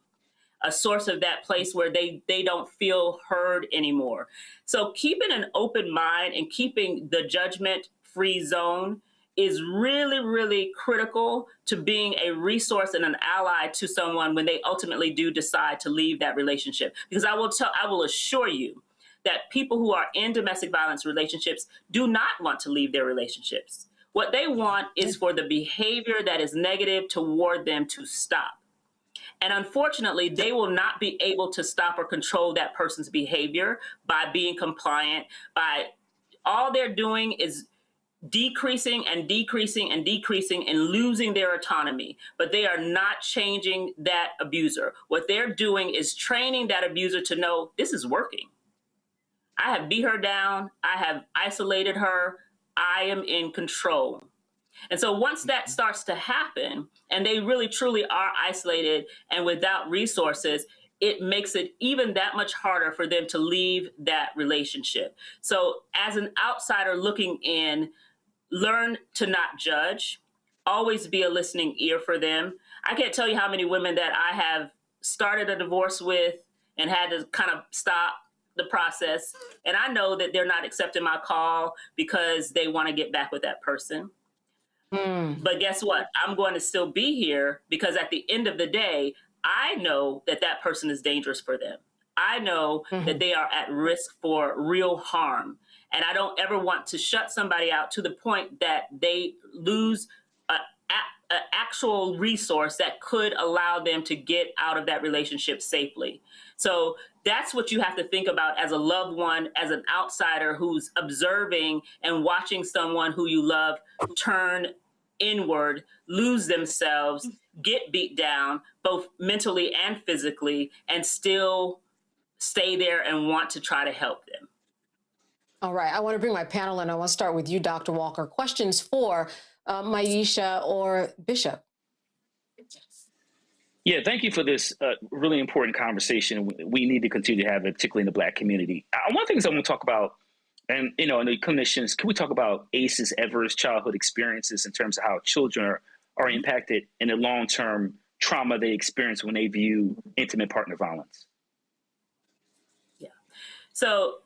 A source of that place where they don't feel heard anymore. So keeping an open mind and keeping the judgment violence-free zone is really, really critical to being a resource and an ally to someone when they ultimately do decide to leave that relationship. Because I will assure you that people who are in domestic violence relationships do not want to leave their relationships. What they want is for the behavior that is negative toward them to stop. And unfortunately, they will not be able to stop or control that person's behavior by being compliant. By all they're doing is decreasing and decreasing and decreasing and losing their autonomy, but they are not changing that abuser. What they're doing is training that abuser to know this is working. I have beat her down. I have isolated her. I am in control. And so once that starts to happen and they really truly are isolated and without resources, it makes it even that much harder for them to leave that relationship. So as an outsider looking in, learn to not judge, always be a listening ear for them. I can't tell you how many women that I have started a divorce with and had to kind of stop the process. And I know that they're not accepting my call because they want to get back with that person. But guess what? I'm going to still be here because at the end of the day, I know that that person is dangerous for them. I know that they are at risk for real harm. And I don't ever want to shut somebody out to the point that they lose an actual resource that could allow them to get out of that relationship safely. So that's what you have to think about as a loved one, as an outsider who's observing and watching someone who you love turn inward, lose themselves, get beat down, both mentally and physically, and still stay there and want to try to help them. All right, I want to bring my panel in. I want to start with you, Dr. Walker. Questions for Maisha or Bishop? Yeah, thank you for this really important conversation. We need to continue to have it, particularly in the Black community. One of the things I want to talk about, and in the clinicians, can we talk about ACEs, adverse childhood experiences, in terms of how children are impacted in the long-term trauma they experience when they view intimate partner violence? Yeah. So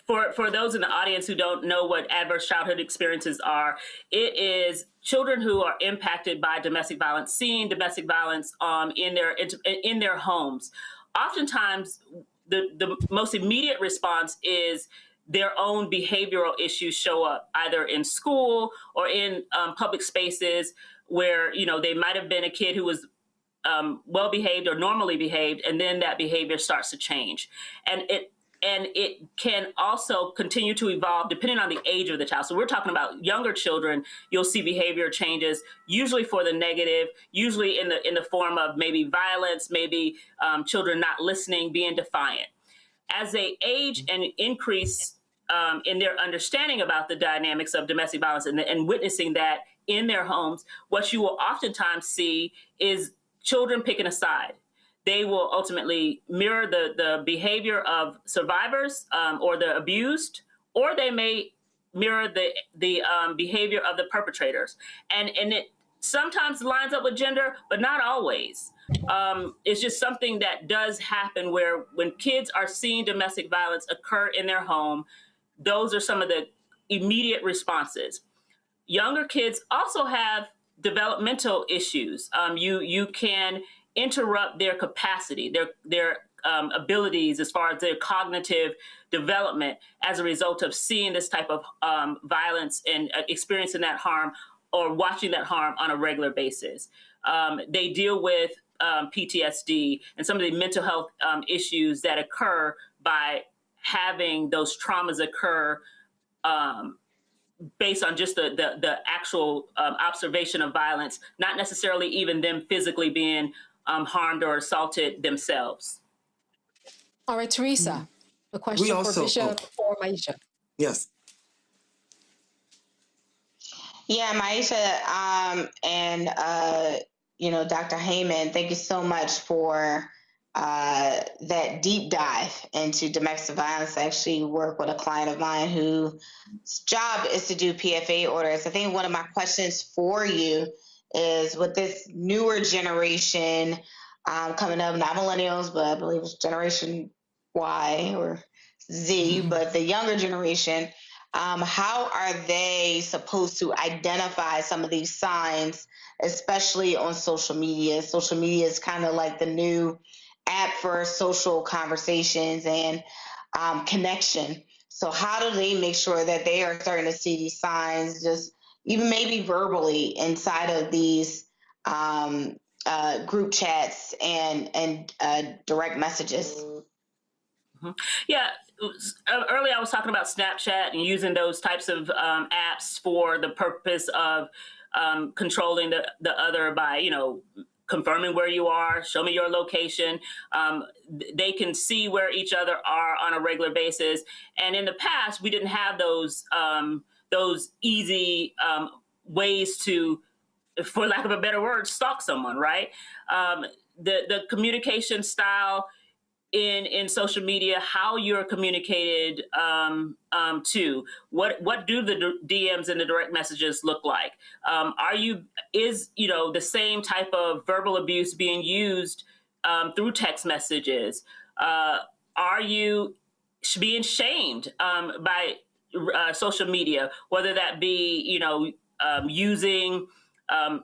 for those in the audience who don't know what adverse childhood experiences are, it is children who are impacted by domestic violence, seeing domestic violence in their homes. Oftentimes, the most immediate response is their own behavioral issues show up either in school or in public spaces where, they might have been a kid who was well-behaved or normally behaved, and then that behavior starts to change. And it can also continue to evolve depending on the age of the child. So we're talking about younger children. You'll see behavior changes, usually for the negative, usually in the form of maybe violence, maybe children not listening, being defiant. As they age and increase in their understanding about the dynamics of domestic violence and witnessing that in their homes, what you will oftentimes see is children picking a side. They will ultimately mirror the behavior of survivors or the abused, or they may mirror the behavior of the perpetrators. And it sometimes lines up with gender, but not always. It's just something that does happen where when kids are seeing domestic violence occur in their home, those are some of the immediate responses. Younger kids also have developmental issues. You can interrupt their capacity, their abilities as far as their cognitive development as a result of seeing this type of violence and experiencing that harm or watching that harm on a regular basis. They deal with PTSD and some of the mental health issues that occur by having those traumas occur based on just the actual observation of violence, not necessarily even them physically being harmed or assaulted themselves. All right, Teresa, a question for Bishop or Maisha? Yes. Yeah, Maisha and Dr. Heyman, thank you so much for that deep dive into domestic violence. I actually work with a client of mine whose job is to do PFA orders. I think one of my questions for you is, with this newer generation coming up, not millennials, but I believe it's Generation Y or Z, but the younger generation, How are they supposed to identify some of these signs, especially on social media? Social media is kind of like the new app for social conversations and connection. So how do they make sure that they are starting to see these signs, just even maybe verbally inside of these group chats and direct messages? Yeah, earlier I was talking about Snapchat and using those types of apps for the purpose of controlling the other by, you know, confirming where you are, show me your location. They can see where each other are on a regular basis. And in the past, we didn't have those easy ways to, for lack of a better word, stalk someone, right? The communication style in social media, how you're communicated to, what do the DMs and the direct messages look like? Is the same type of verbal abuse being used through text messages? Are you being shamed by social media, whether that be using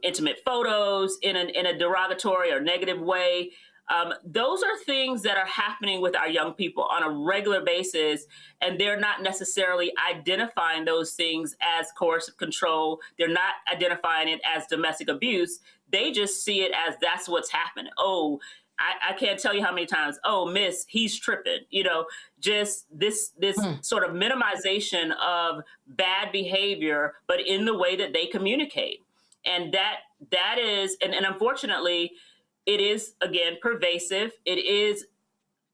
intimate photos in a derogatory or negative way? Those are things that are happening with our young people on a regular basis, and they're not necessarily identifying those things as coercive control. They're not identifying it as domestic abuse. They just see it as that's what's happening. Oh, I can't tell you how many times, oh, miss, he's tripping. Just this sort of minimization of bad behavior, but in the way that they communicate. And that is, and unfortunately, it is, again, pervasive. It is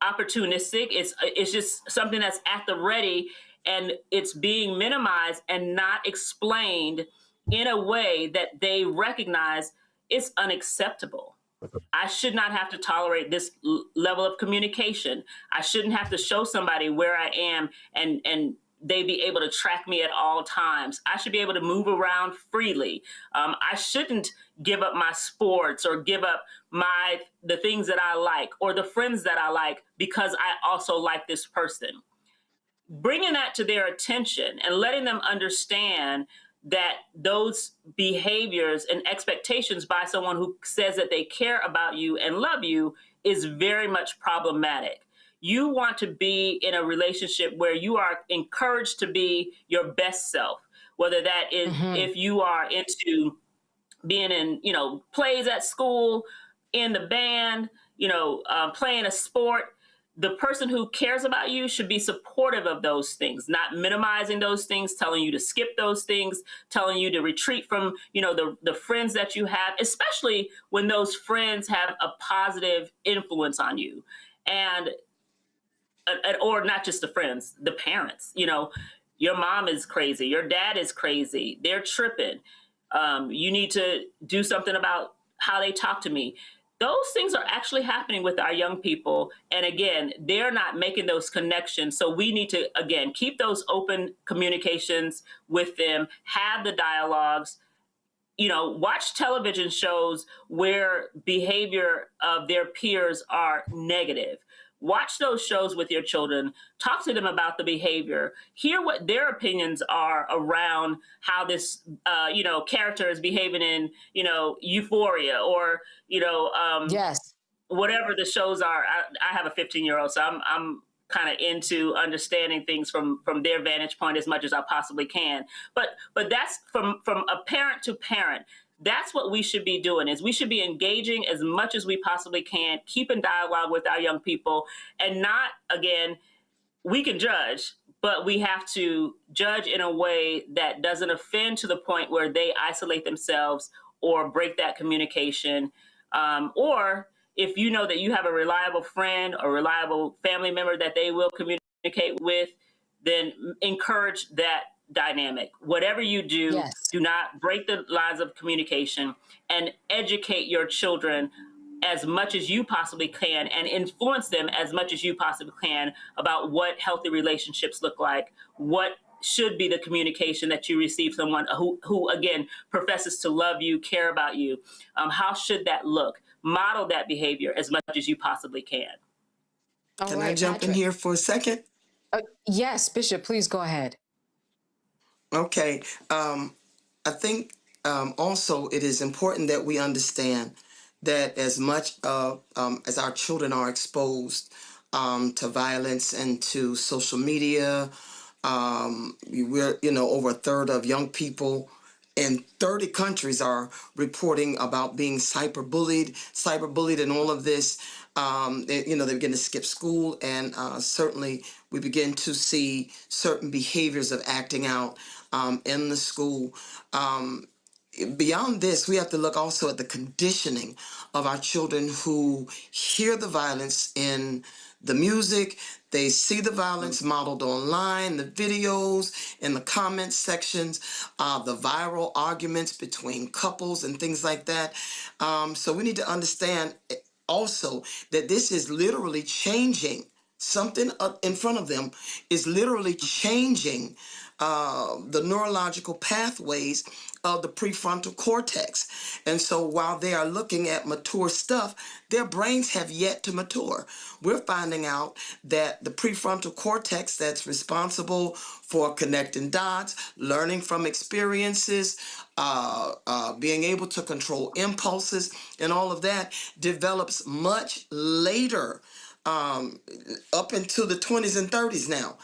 opportunistic. It's just something that's at the ready, and it's being minimized and not explained in a way that they recognize is unacceptable. I should not have to tolerate this level of communication. I shouldn't have to show somebody where I am and they be able to track me at all times. I should be able to move around freely. I shouldn't give up my sports or give up the things that I like or the friends that I like because I also like this person. Bringing that to their attention and letting them understand that those behaviors and expectations by someone who says that they care about you and love you is very much problematic. You want to be in a relationship where you are encouraged to be your best self, whether that is if you are into being in, plays at school, in the band, playing a sport. The person who cares about you should be supportive of those things, not minimizing those things, telling you to skip those things, telling you to retreat from, the friends that you have, especially when those friends have a positive influence on you. Or not just the friends, the parents. Your mom is crazy, your dad is crazy, they're tripping. You need to do something about how they talk to me. Those things are actually happening with our young people. And again, they're not making those connections. So we need to, again, keep those open communications with them, have the dialogues, watch television shows where behavior of their peers are negative. Watch those shows with your children, talk to them about the behavior, hear what their opinions are around how this, character is behaving in, Euphoria or, yes, whatever the shows are. I have a 15-year-old, so I'm kind of into understanding things from their vantage point as much as I possibly can. But that's from a parent to parent. That's what we should be doing, is we should be engaging as much as we possibly can, keeping dialogue with our young people, and not, again, we can judge, but we have to judge in a way that doesn't offend to the point where they isolate themselves or break that communication. Or if you know that you have a reliable friend or reliable family member that they will communicate with, then encourage that dynamic. Whatever you do, do not break the lines of communication, and educate your children as much as you possibly can and influence them as much as you possibly can about what healthy relationships look like, what should be the communication that you receive someone who again, professes to love you, care about you. How should that look? Model that behavior as much as you possibly can. Can I jump in here for a second? Yes, Bishop, please go ahead. Okay. I think also it is important that we understand that as much as our children are exposed to violence and to social media, we're, over a third of young people in 30 countries are reporting about being cyberbullied and all of this. They begin to skip school, and certainly we begin to see certain behaviors of acting out in the school. Beyond this, we have to look also at the conditioning of our children who hear the violence in the music. They see the violence modeled online, the videos, in the comment sections, the viral arguments between couples and things like that. So we need to understand also that this is literally changing. Something up in front of them is literally changing the neurological pathways of the prefrontal cortex. And so while they are looking at mature stuff, their brains have yet to mature. We're finding out that the prefrontal cortex that's responsible for connecting dots, learning from experiences, being able to control impulses, and all of that develops much later, up into the 20s and 30s now.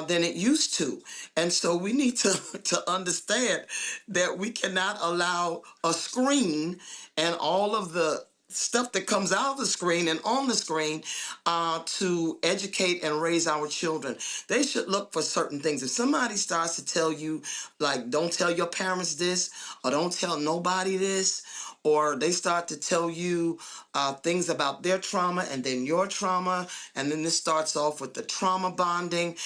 Than it used to. And so we need to understand that we cannot allow a screen and all of the stuff that comes out of the screen and on the screen to educate and raise our children. They should look for certain things. If somebody starts to tell you, like, don't tell your parents this, or don't tell nobody this, or they start to tell you things about their trauma and then your trauma, and then this starts off with the trauma bonding,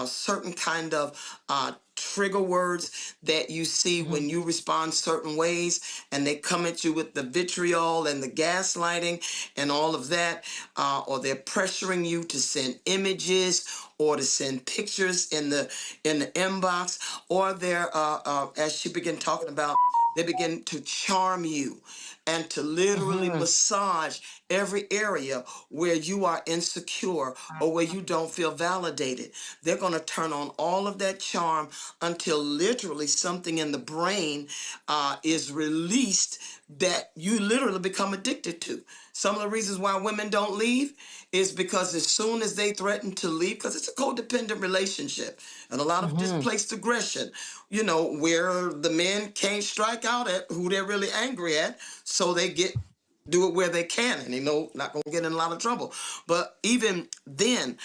certain kind of trigger words that you see when you respond certain ways, and they come at you with the vitriol and the gaslighting and all of that, or they're pressuring you to send images or to send pictures in the inbox, or they're as she began talking about, they begin to charm you and to literally massage every area where you are insecure or where you don't feel validated. They're going to turn on all of that charm until literally something in the brain is released that you literally become addicted to. Some of the reasons why women don't leave is because as soon as they threaten to leave, because it's a codependent relationship and a lot of displaced aggression, where the men can't strike out at who they're really angry at, so they do it where they can, and not gonna get in a lot of trouble. But even then,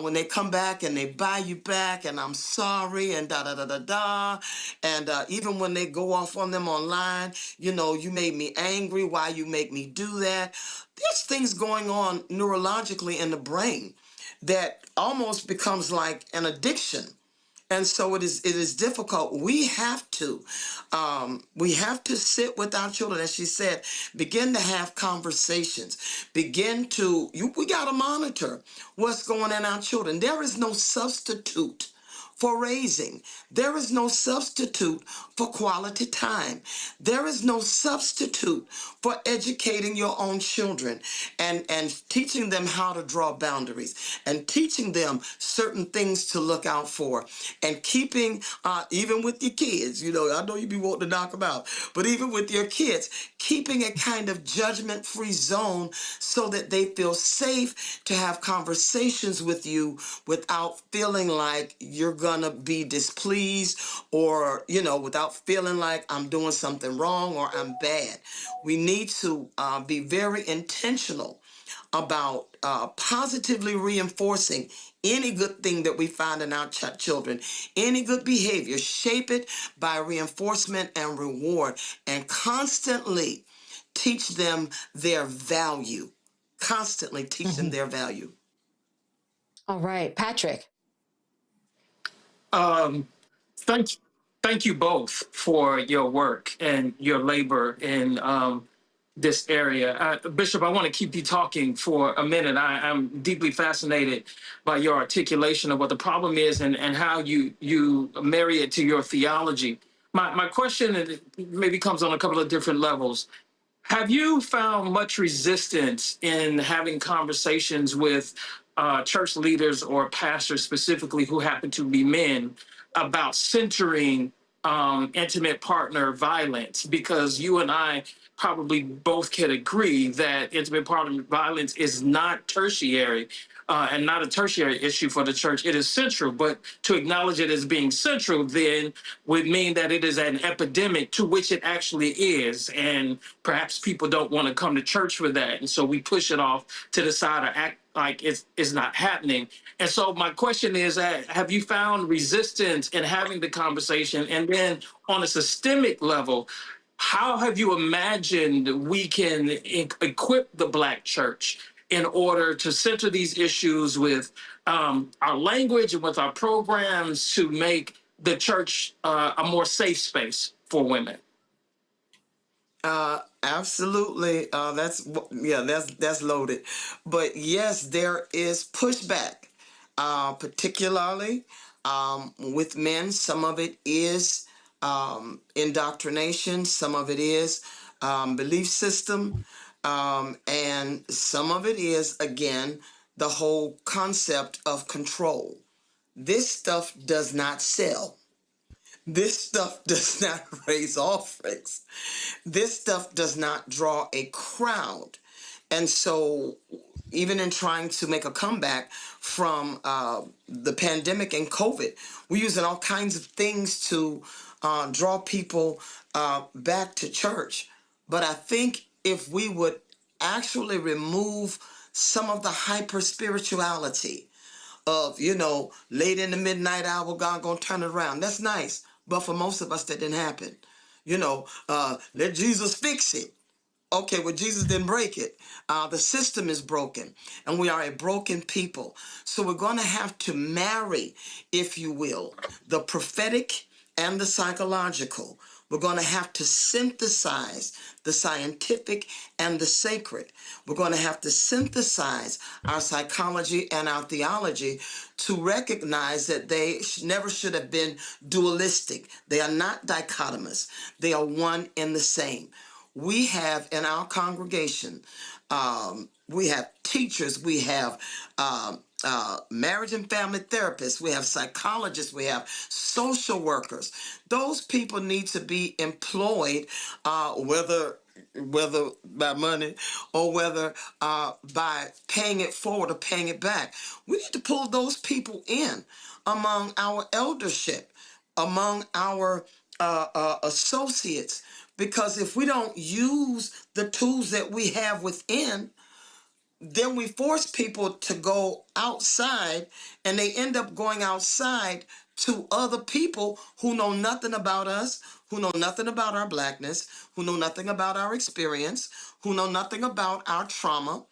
when they come back and they buy you back, and I'm sorry, and da-da-da-da-da, and even when they go off on them online, you made me angry, why you make me do that? There's things going on neurologically in the brain that almost becomes like an addiction. And so it is difficult. We have to sit with our children, as she said, begin to have conversations, we got to monitor what's going on in our children. There is no substitute for raising. There is no substitute for quality time. There is no substitute for educating your own children and teaching them how to draw boundaries and teaching them certain things to look out for, and keeping, even with your kids, I know you be wanting to knock them out, but even with your kids, keeping a kind of judgment-free zone so that they feel safe to have conversations with you without feeling like you're gonna be displeased, or without feeling like I'm doing something wrong or I'm bad. We need to be very intentional about positively reinforcing any good thing that we find in our children, any good behavior. Shape it by reinforcement and reward, and constantly teach them their value. Constantly teach them their value. All right, Patrick. Thank you both for your work and your labor in this area. Bishop, I want to keep you talking for a minute. I'm deeply fascinated by your articulation of what the problem is and how you marry it to your theology. My question maybe comes on a couple of different levels. Have you found much resistance in having conversations with church leaders or pastors specifically who happen to be men about centering intimate partner violence, because you and I probably both can agree that intimate partner violence is not tertiary and not a tertiary issue for the church. It is central, but to acknowledge it as being central then would mean that it is an epidemic, to which it actually is. And perhaps people don't want to come to church for that. And so we push it off to the side or act like it's not happening. And so my question is, have you found resistance in having the conversation? And then on a systemic level, how have you imagined we can equip the Black church in order to center these issues with our language and with our programs to make the church a more safe space for women? Absolutely. That's loaded. But yes, there is pushback, particularly with men. Some of it is indoctrination. Some of it is belief system. And some of it is, again, the whole concept of control. This stuff does not sell. This stuff does not raise offerings. This stuff does not draw a crowd. And so even in trying to make a comeback from the pandemic and COVID, we're using all kinds of things to draw people back to church. But I think if we would actually remove some of the hyper spirituality of, late in the midnight hour, God gonna turn it around. That's nice. But for most of us, that didn't happen. Let Jesus fix it. Okay, well, Jesus didn't break it. The system is broken, and we are a broken people. So we're going to have to marry, if you will, the prophetic and the psychological. We're going to have to synthesize the scientific and the sacred. We're going to have to synthesize our psychology and our theology to recognize that they never should have been dualistic. They are not dichotomous. They are one and the same. We have in our congregation, we have teachers, we have marriage and family therapists, we have psychologists, we have social workers. Those people need to be employed, whether by money or whether by paying it forward or paying it back. We need to pull those people in among our eldership, among our associates, because if we don't use the tools that we have within, then we force people to go outside, and they end up going outside to other people who know nothing about us, who know nothing about our Blackness, who know nothing about our experience, who know nothing about our trauma.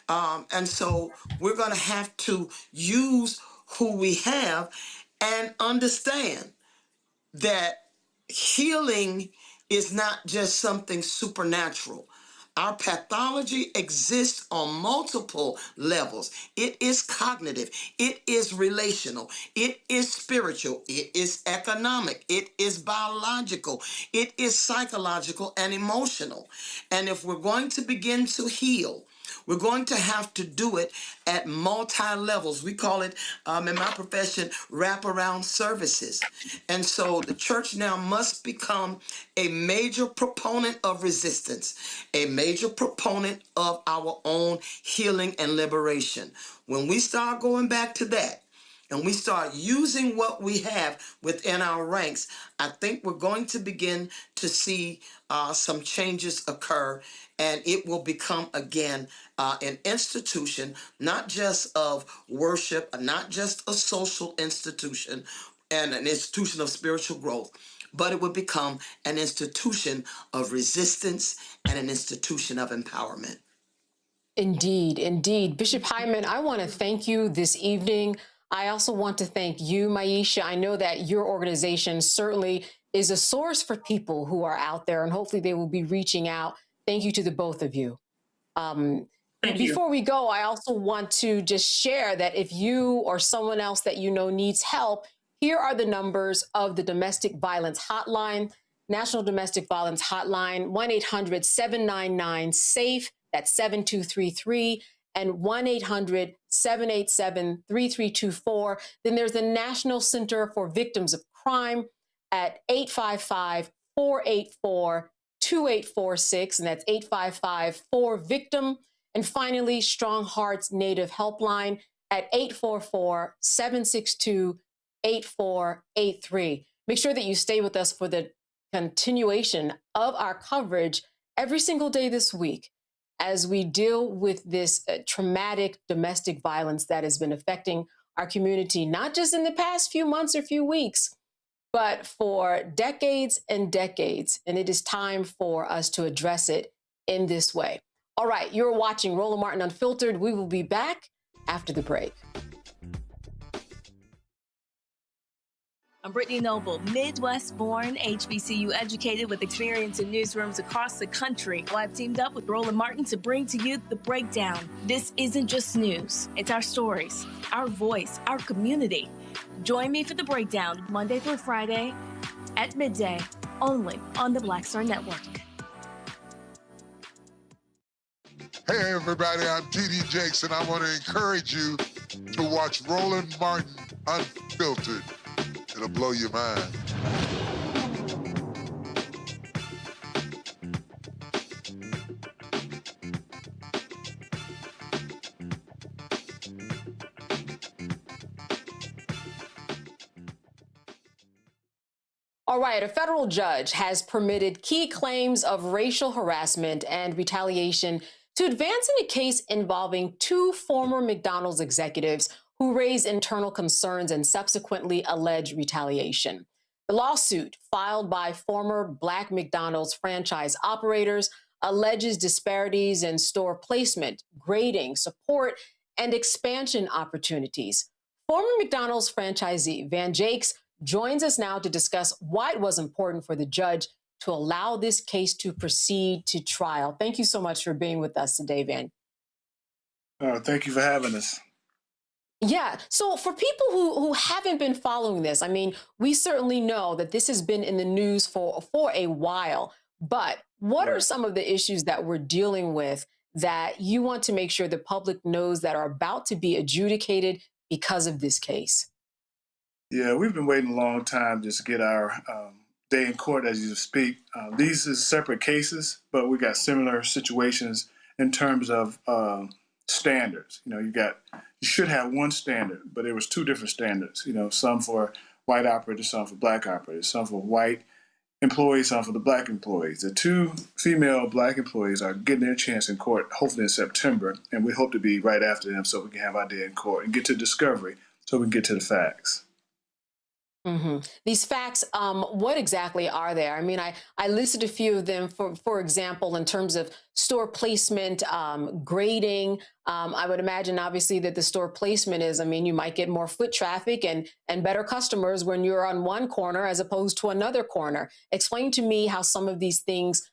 And so we're going to have to use who we have and understand that healing is not just something supernatural. Our pathology exists on multiple levels. It is cognitive. It is relational. It is spiritual. It is economic. It is biological. It is psychological and emotional. And if we're going to begin to heal, we're going to have to do it at multi-levels. We call it, in my profession, wraparound services. And so the church now must become a major proponent of resistance, a major proponent of our own healing and liberation. When we start going back to that, and we start using what we have within our ranks, I think we're going to begin to see some changes occur, and it will become, again, an institution, not just of worship, not just a social institution and an institution of spiritual growth, but it will become an institution of resistance and an institution of empowerment. Indeed, indeed. Bishop Hyman, I want to thank you this evening. I also want to thank you, Maisha. I know that your organization certainly is a source for people who are out there, and hopefully they will be reaching out. Thank you to the both of you. Before we go, I also want to just share that if you or someone else that you know needs help, here are the numbers of the Domestic Violence Hotline, National Domestic Violence Hotline, 1-800-799-SAFE, that's 7233, and 1-800-787-3324. Then there's the National Center for Victims of crime at 855-484-2846, and that's 855-4-VICTIM. And finally, Strong Hearts Native Helpline at 844-762-8483. Make sure that you stay with us for the continuation of our coverage every single day this week as we deal with this traumatic domestic violence that has been affecting our community, not just in the past few months or few weeks, but for decades and decades. And it is time for us to address it in this way. All right, you're watching Roland Martin Unfiltered. We will be back after the break. I'm Brittany Noble, Midwest-born, HBCU educated with experience in newsrooms across the country. Well, I've teamed up with Roland Martin to bring to you The Breakdown. This isn't just news. It's our stories, our voice, our community. Join me for The Breakdown, Monday through Friday at midday, only on the Black Star Network. Hey, everybody, I'm T.D. Jakes, and I want to encourage you to watch Roland Martin Unfiltered. It'll blow your mind. All right, a federal judge has permitted key claims of racial harassment and retaliation to advance in a case involving two former McDonald's executives who raised internal concerns and subsequently alleged retaliation. The lawsuit, filed by former Black McDonald's franchise operators, alleges disparities in store placement, grading, support, and expansion opportunities. Former McDonald's franchisee Van Jakes joins us now to discuss why it was important for the judge to allow this case to proceed to trial. Thank you so much for being with us today, Van. Thank you for having us. Yeah. So for people who haven't been following this, I mean, we certainly know that this has been in the news for a while, but what are some of the issues that we're dealing with that you want to make sure the public knows that are about to be adjudicated because of this case? Yeah, we've been waiting a long time just to get our day in court as you speak. These are separate cases, but we got similar situations in terms of standards. You know, you should have one standard, but there was two different standards. You know, some for white operators, some for Black operators, some for white employees, some for the Black employees. The two female Black employees are getting their chance in court, hopefully in September, and we hope to be right after them so we can have our day in court and get to discovery so we can get to the facts. Mm-hmm. These facts, what exactly are there? I mean, I listed a few of them, for example, in terms of store placement, grading. I would imagine, obviously, that the store placement is, I mean, you might get more foot traffic and better customers when you're on one corner as opposed to another corner. Explain to me how some of these things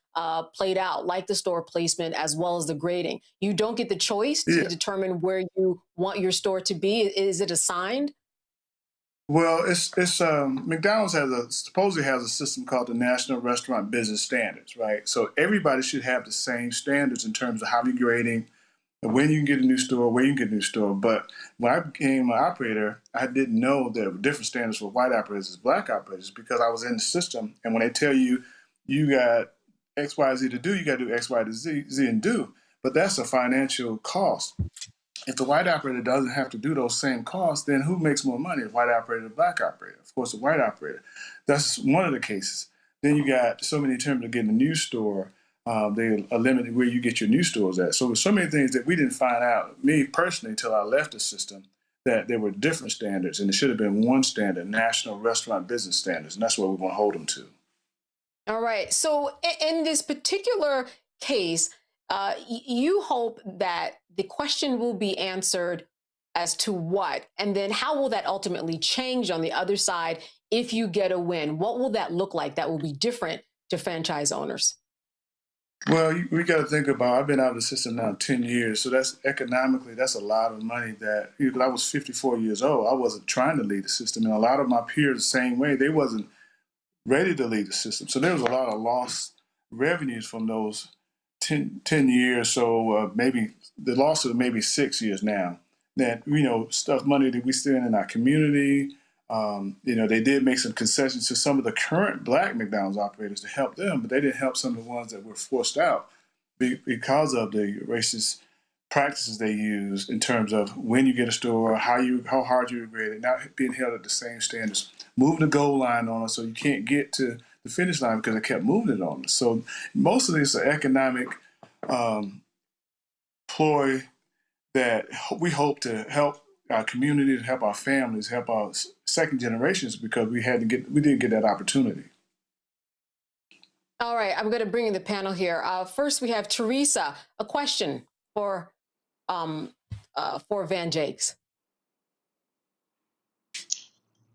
played out, like the store placement as well as the grading. You don't get the choice to determine where you want your store to be. Is it assigned? Well, it's McDonald's supposedly has a system called the National Restaurant Business Standards, right? So everybody should have the same standards in terms of how you're grading, when you can get a new store, where you can get a new store. But when I became an operator, I didn't know there were different standards for white operators and Black operators because I was in the system. And when they tell you, you got X, Y, Z to do, you got to do X, Y, to Z and do. But that's a financial cost. If the white operator doesn't have to do those same costs, then who makes more money, the white operator or the Black operator? Of course, the white operator. That's one of the cases. Then you got so many in terms of getting a new store, they are limited where you get your new stores at. So there's so many things that we didn't find out, me personally, until I left the system, that there were different standards, and it should have been one standard, National Restaurant Business Standards, and that's what we want to hold them to. All right. So in this particular case, you hope that the question will be answered as to what, and then how will that ultimately change on the other side if you get a win? What will that look like that will be different to franchise owners? Well, we got to think about, I've been out of the system now 10 years, so that's economically, that's a lot of money that, I was 54 years old, I wasn't trying to lead the system, and a lot of my peers the same way, they wasn't ready to lead the system. So there was a lot of lost revenues from those 10 years, so maybe the loss of maybe 6 years now. That, stuff, money that we spend in our community, They did make some concessions to some of the current black McDonald's operators to help them, but they didn't help some of the ones that were forced out because of the racist practices they use in terms of when you get a store, how hard you grade it, not being held at the same standards, moving the goal line on us so you can't get to the finish line because they kept moving it on us. So most of this is an economic ploy that we hope to help our community, to help our families, help our second generations, because we didn't get that opportunity. All right, I'm going to bring in the panel here. First, we have Teresa. A question for Van Jakes.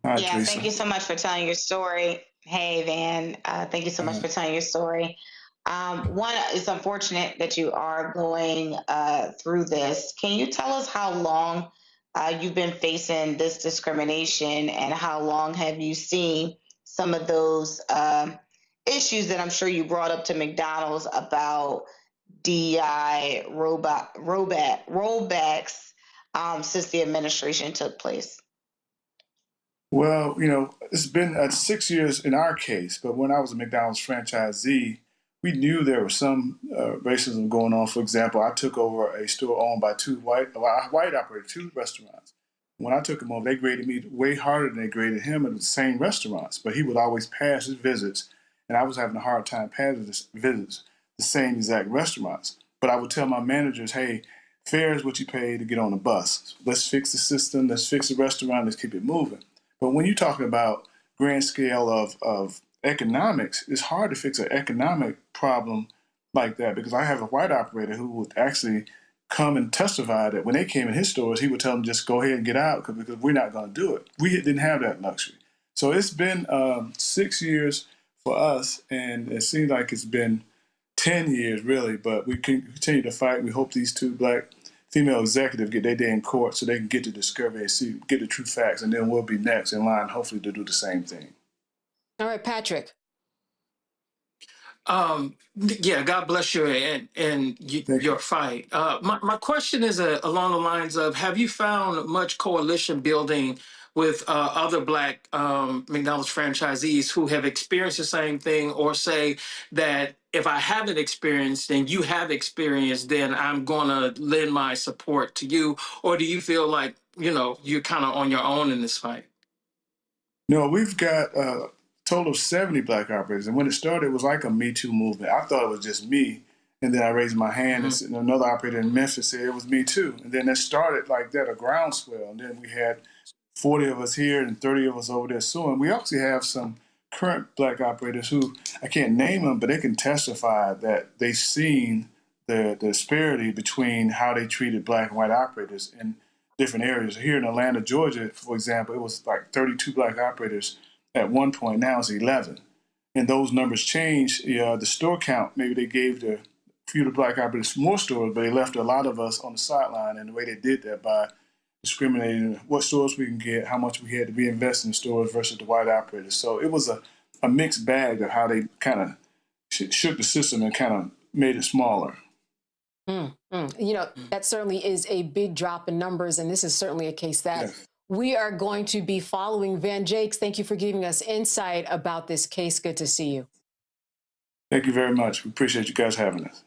Hi, yeah, Teresa. thank you so much for telling your story. Hey, Van, thank you so much for telling your story. One, it's unfortunate that you are going through this. Can you tell us how long you've been facing this discrimination, and how long have you seen some of those issues that I'm sure you brought up to McDonald's about DEI rollbacks since the administration took place? Well, it's been 6 years in our case, but when I was a McDonald's franchisee, we knew there was some racism going on. For example, I took over a store owned by two white operators, two restaurants. When I took him over, they graded me way harder than they graded him at the same restaurants, but he would always pass his visits, and I was having a hard time passing his visits, the same exact restaurants. But I would tell my managers, hey, fair is what you pay to get on the bus. Let's fix the system, let's fix the restaurant, let's keep it moving. But when you're talking about grand scale of economics, it's hard to fix an economic problem like that, because I have a white operator who would actually come and testify that when they came in his stores, he would tell them just go ahead and get out because we're not going to do it. We didn't have that luxury. So it's been 6 years for us, and it seems like it's been 10 years really, but we continue to fight. We hope these two black female executives get their day in court so they can get the discovery and get the true facts, and then we'll be next in line, hopefully, to do the same thing. All right, Patrick. Yeah, God bless you and your fight. My question is along the lines of, have you found much coalition building with other black McDonald's franchisees who have experienced the same thing, or say that if I haven't experienced and you have experienced, then I'm going to lend my support to you? Or do you feel like, you're kind of on your own in this fight? No, we've got a total of 70 black operators. And when it started, it was like a Me Too movement. I thought it was just me. And then I raised my hand, and another operator in Memphis said it was me too. And then it started like that, a groundswell. And then we had 40 of us here and 30 of us over there suing. We actually have some current black operators who, I can't name them, but they can testify that they've seen the disparity between how they treated black and white operators in different areas. Here in Atlanta, Georgia, for example, it was like 32 black operators at one point. Now it's 11. And those numbers changed. The store count, maybe they gave the few of the black operators more stores, but they left a lot of us on the sideline. And the way they did that by discriminating what stores we can get, how much we had to be invested in stores versus the white operators. So it was a mixed bag of how they kind of shook the system and kind of made it smaller. That certainly is a big drop in numbers, and this is certainly a case that we are going to be following. Van Jakes, thank you for giving us insight about this case. Good to see you. Thank you very much. We appreciate you guys having us.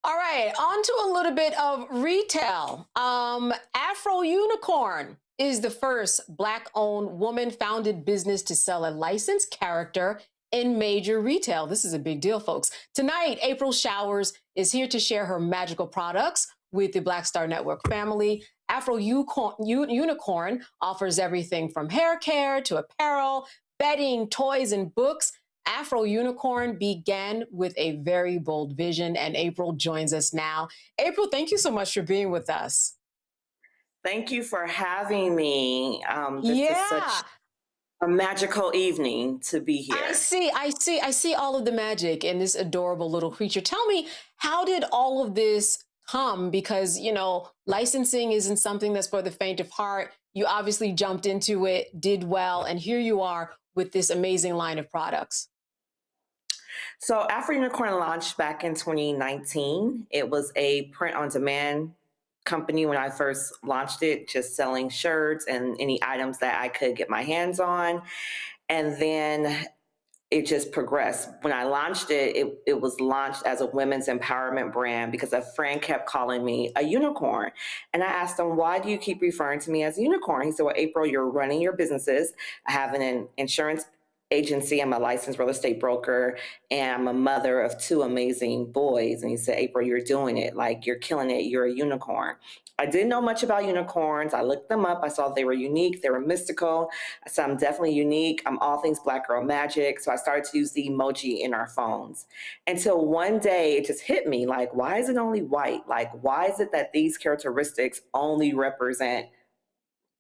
All right, on to a little bit of retail. Afro Unicorn is the first Black-owned, woman-founded business to sell a licensed character in major retail. This is a big deal, folks. Tonight, April Showers is here to share her magical products with the Black Star Network family. Afro Unicorn offers everything from hair care to apparel, bedding, toys, and books. Afro Unicorn began with a very bold vision, and April joins us now. April, thank you so much for being with us. Thank you for having me. This is such a magical evening to be here. I see all of the magic in this adorable little creature. Tell me, how did all of this come? Because, licensing isn't something that's for the faint of heart. You obviously jumped into it, did well, and here you are with this amazing line of products. So Afro Unicorn launched back in 2019. It was a print-on-demand company when I first launched it, just selling shirts and any items that I could get my hands on. And then it just progressed. When I launched it, it was launched as a women's empowerment brand because a friend kept calling me a unicorn. And I asked him, why do you keep referring to me as a unicorn? He said, well, April, you're running your businesses. I have an insurance agency. I'm a licensed real estate broker, and I'm a mother of 2 amazing boys. And he said, April, you're doing it. Like, you're killing it. You're a unicorn. I didn't know much about unicorns. I looked them up. I saw they were unique. They were mystical. I said, I'm definitely unique. I'm all things Black girl magic. So I started to use the emoji in our phones until one day it just hit me like, why is it only white? Like, why is it that these characteristics only represent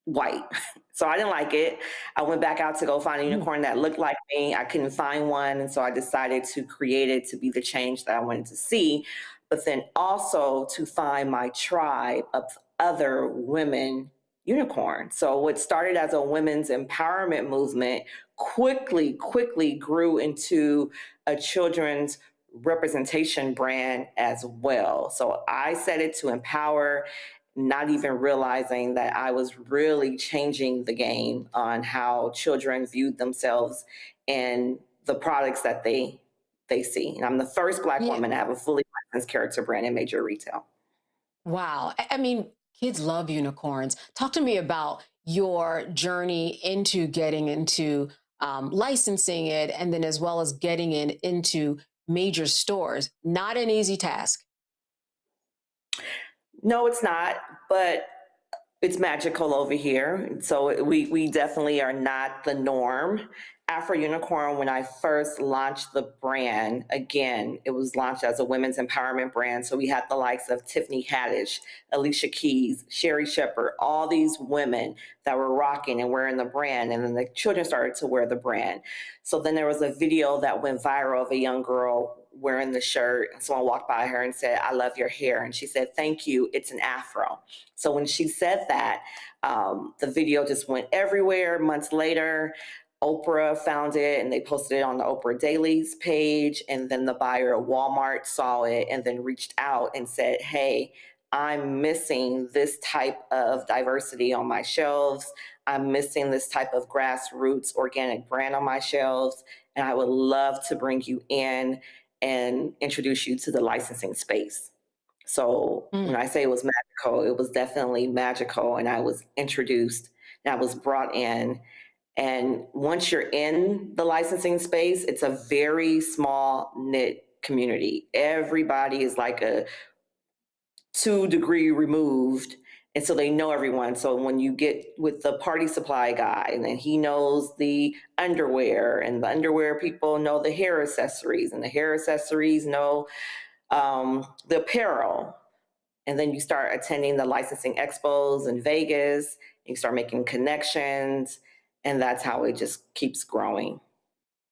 white? So I didn't like it. I went back out to go find a unicorn that looked like me. I couldn't find one. And so I decided to create it to be the change that I wanted to see, but then also to find my tribe of other women unicorns. So what started as a women's empowerment movement quickly grew into a children's representation brand as well. So I set it to empower, not even realizing that I was really changing the game on how children viewed themselves and the products that they see. And I'm the first Black woman to have a fully licensed character brand in major retail. Wow. I mean, kids love unicorns. Talk to me about your journey into getting into licensing it, and then as well as getting it into major stores. Not an easy task. No, it's not, but it's magical over here. So we definitely are not the norm. Afro Unicorn, when I first launched the brand, again, it was launched as a women's empowerment brand. So we had the likes of Tiffany Henyard, Alicia Keys, Sherry Shepherd, all these women that were rocking and wearing the brand. And then the children started to wear the brand. So then there was a video that went viral of a young girl wearing the shirt. And someone walked by her and said, I love your hair. And she said, thank you, it's an afro. So when she said that, the video just went everywhere. Months later, Oprah found it and they posted it on the Oprah Daily's page. And then the buyer at Walmart saw it and then reached out and said, hey, I'm missing this type of diversity on my shelves. I'm missing this type of grassroots organic brand on my shelves. And I would love to bring you in and introduce you to the licensing space. So when I say it was magical, it was definitely magical. And I was introduced and I was brought in. And once you're in the licensing space, it's a very small knit community. Everybody is like a 2 degree removed. And so they know everyone. So when you get with the party supply guy, and then he knows the underwear, and the underwear people know the hair accessories, and the hair accessories know the apparel. And then you start attending the licensing expos in Vegas, you start making connections, and that's how it just keeps growing.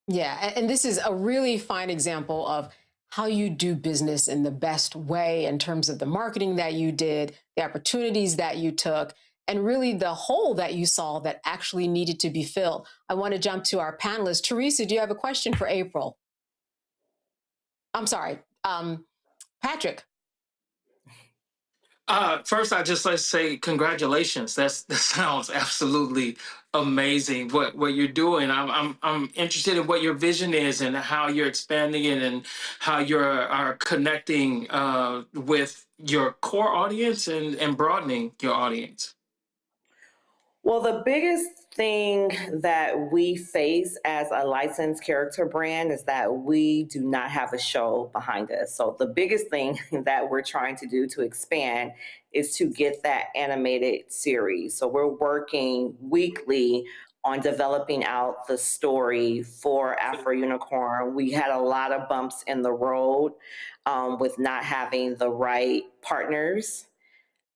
Yeah, and this is a really fine example of how you do business in the best way in terms of the marketing that you did, the opportunities that you took, and really the hole that you saw that actually needed to be filled. I want to jump to our panelists. Teresa, do you have a question for April? I'm sorry, Patrick. First, I'd just like to say congratulations. That sounds absolutely amazing. What you're doing. I'm interested in what your vision is and how you're expanding it and how are connecting with your core audience and broadening your audience. Well, the biggest thing that we face as a licensed character brand is that we do not have a show behind us. So the biggest thing that we're trying to do to expand is to get that animated series. So we're working weekly on developing out the story for Afro Unicorn. We had a lot of bumps in the road with not having the right partners.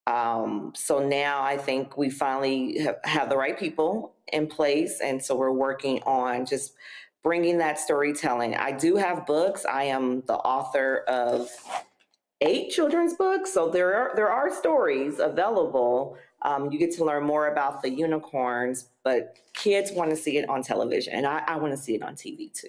So now I think we finally have the right people in place. And so we're working on just bringing that storytelling. I do have books. I am the author of 8 children's books. So there are stories available. You get to learn more about the unicorns, but kids want to see it on television. And I want to see it on TV too.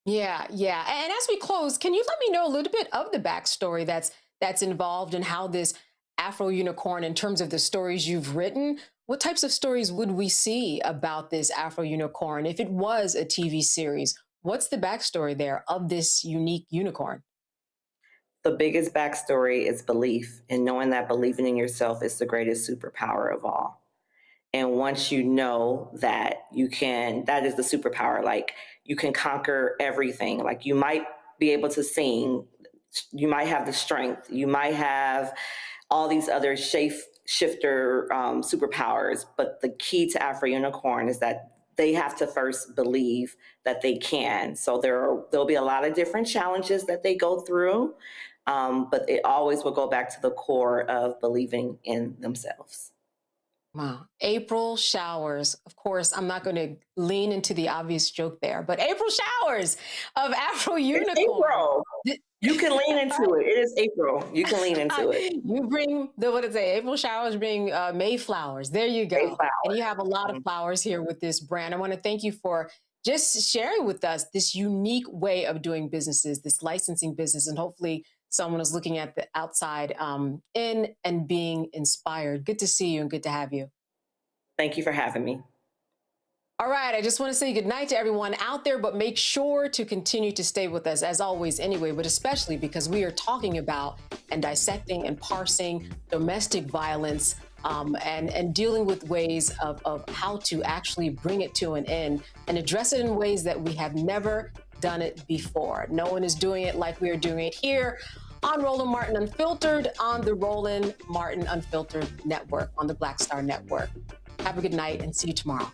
Yeah. And as we close, can you let me know a little bit of the backstory that's involved in how this Afro Unicorn, in terms of the stories you've written, what types of stories would we see about this Afro Unicorn? If it was a TV series, what's the backstory there of this unique unicorn? The biggest backstory is belief, and knowing that believing in yourself is the greatest superpower of all. And once you know that you can, that is the superpower, like you can conquer everything. Like you might be able to sing, you might have the strength, you might have all these other shifter superpowers, but the key to Afro Unicorn is that they have to first believe that they can. So there'll be a lot of different challenges that they go through, but it always will go back to the core of believing in themselves. Wow. April showers. Of course, I'm not going to lean into the obvious joke there, but April showers of Afro Unicorn. April. You can lean into it. It is April. You can lean into it. You bring what is it? April showers bring Mayflowers. There you go. Mayflowers. And you have a lot of flowers here with this brand. I want to thank you for just sharing with us this unique way of doing businesses, this licensing business, and hopefully someone is looking at the outside in and being inspired. Good to see you and good to have you. Thank you for having me. All right, I just want to say good night to everyone out there, but make sure to continue to stay with us as always anyway, but especially because we are talking about and dissecting and parsing domestic violence and dealing with ways of how to actually bring it to an end and address it in ways that we have never done it before. No one is doing it like we are doing it here on Roland Martin Unfiltered, on the Roland Martin Unfiltered Network, on the Black Star Network. Have a good night and see you tomorrow.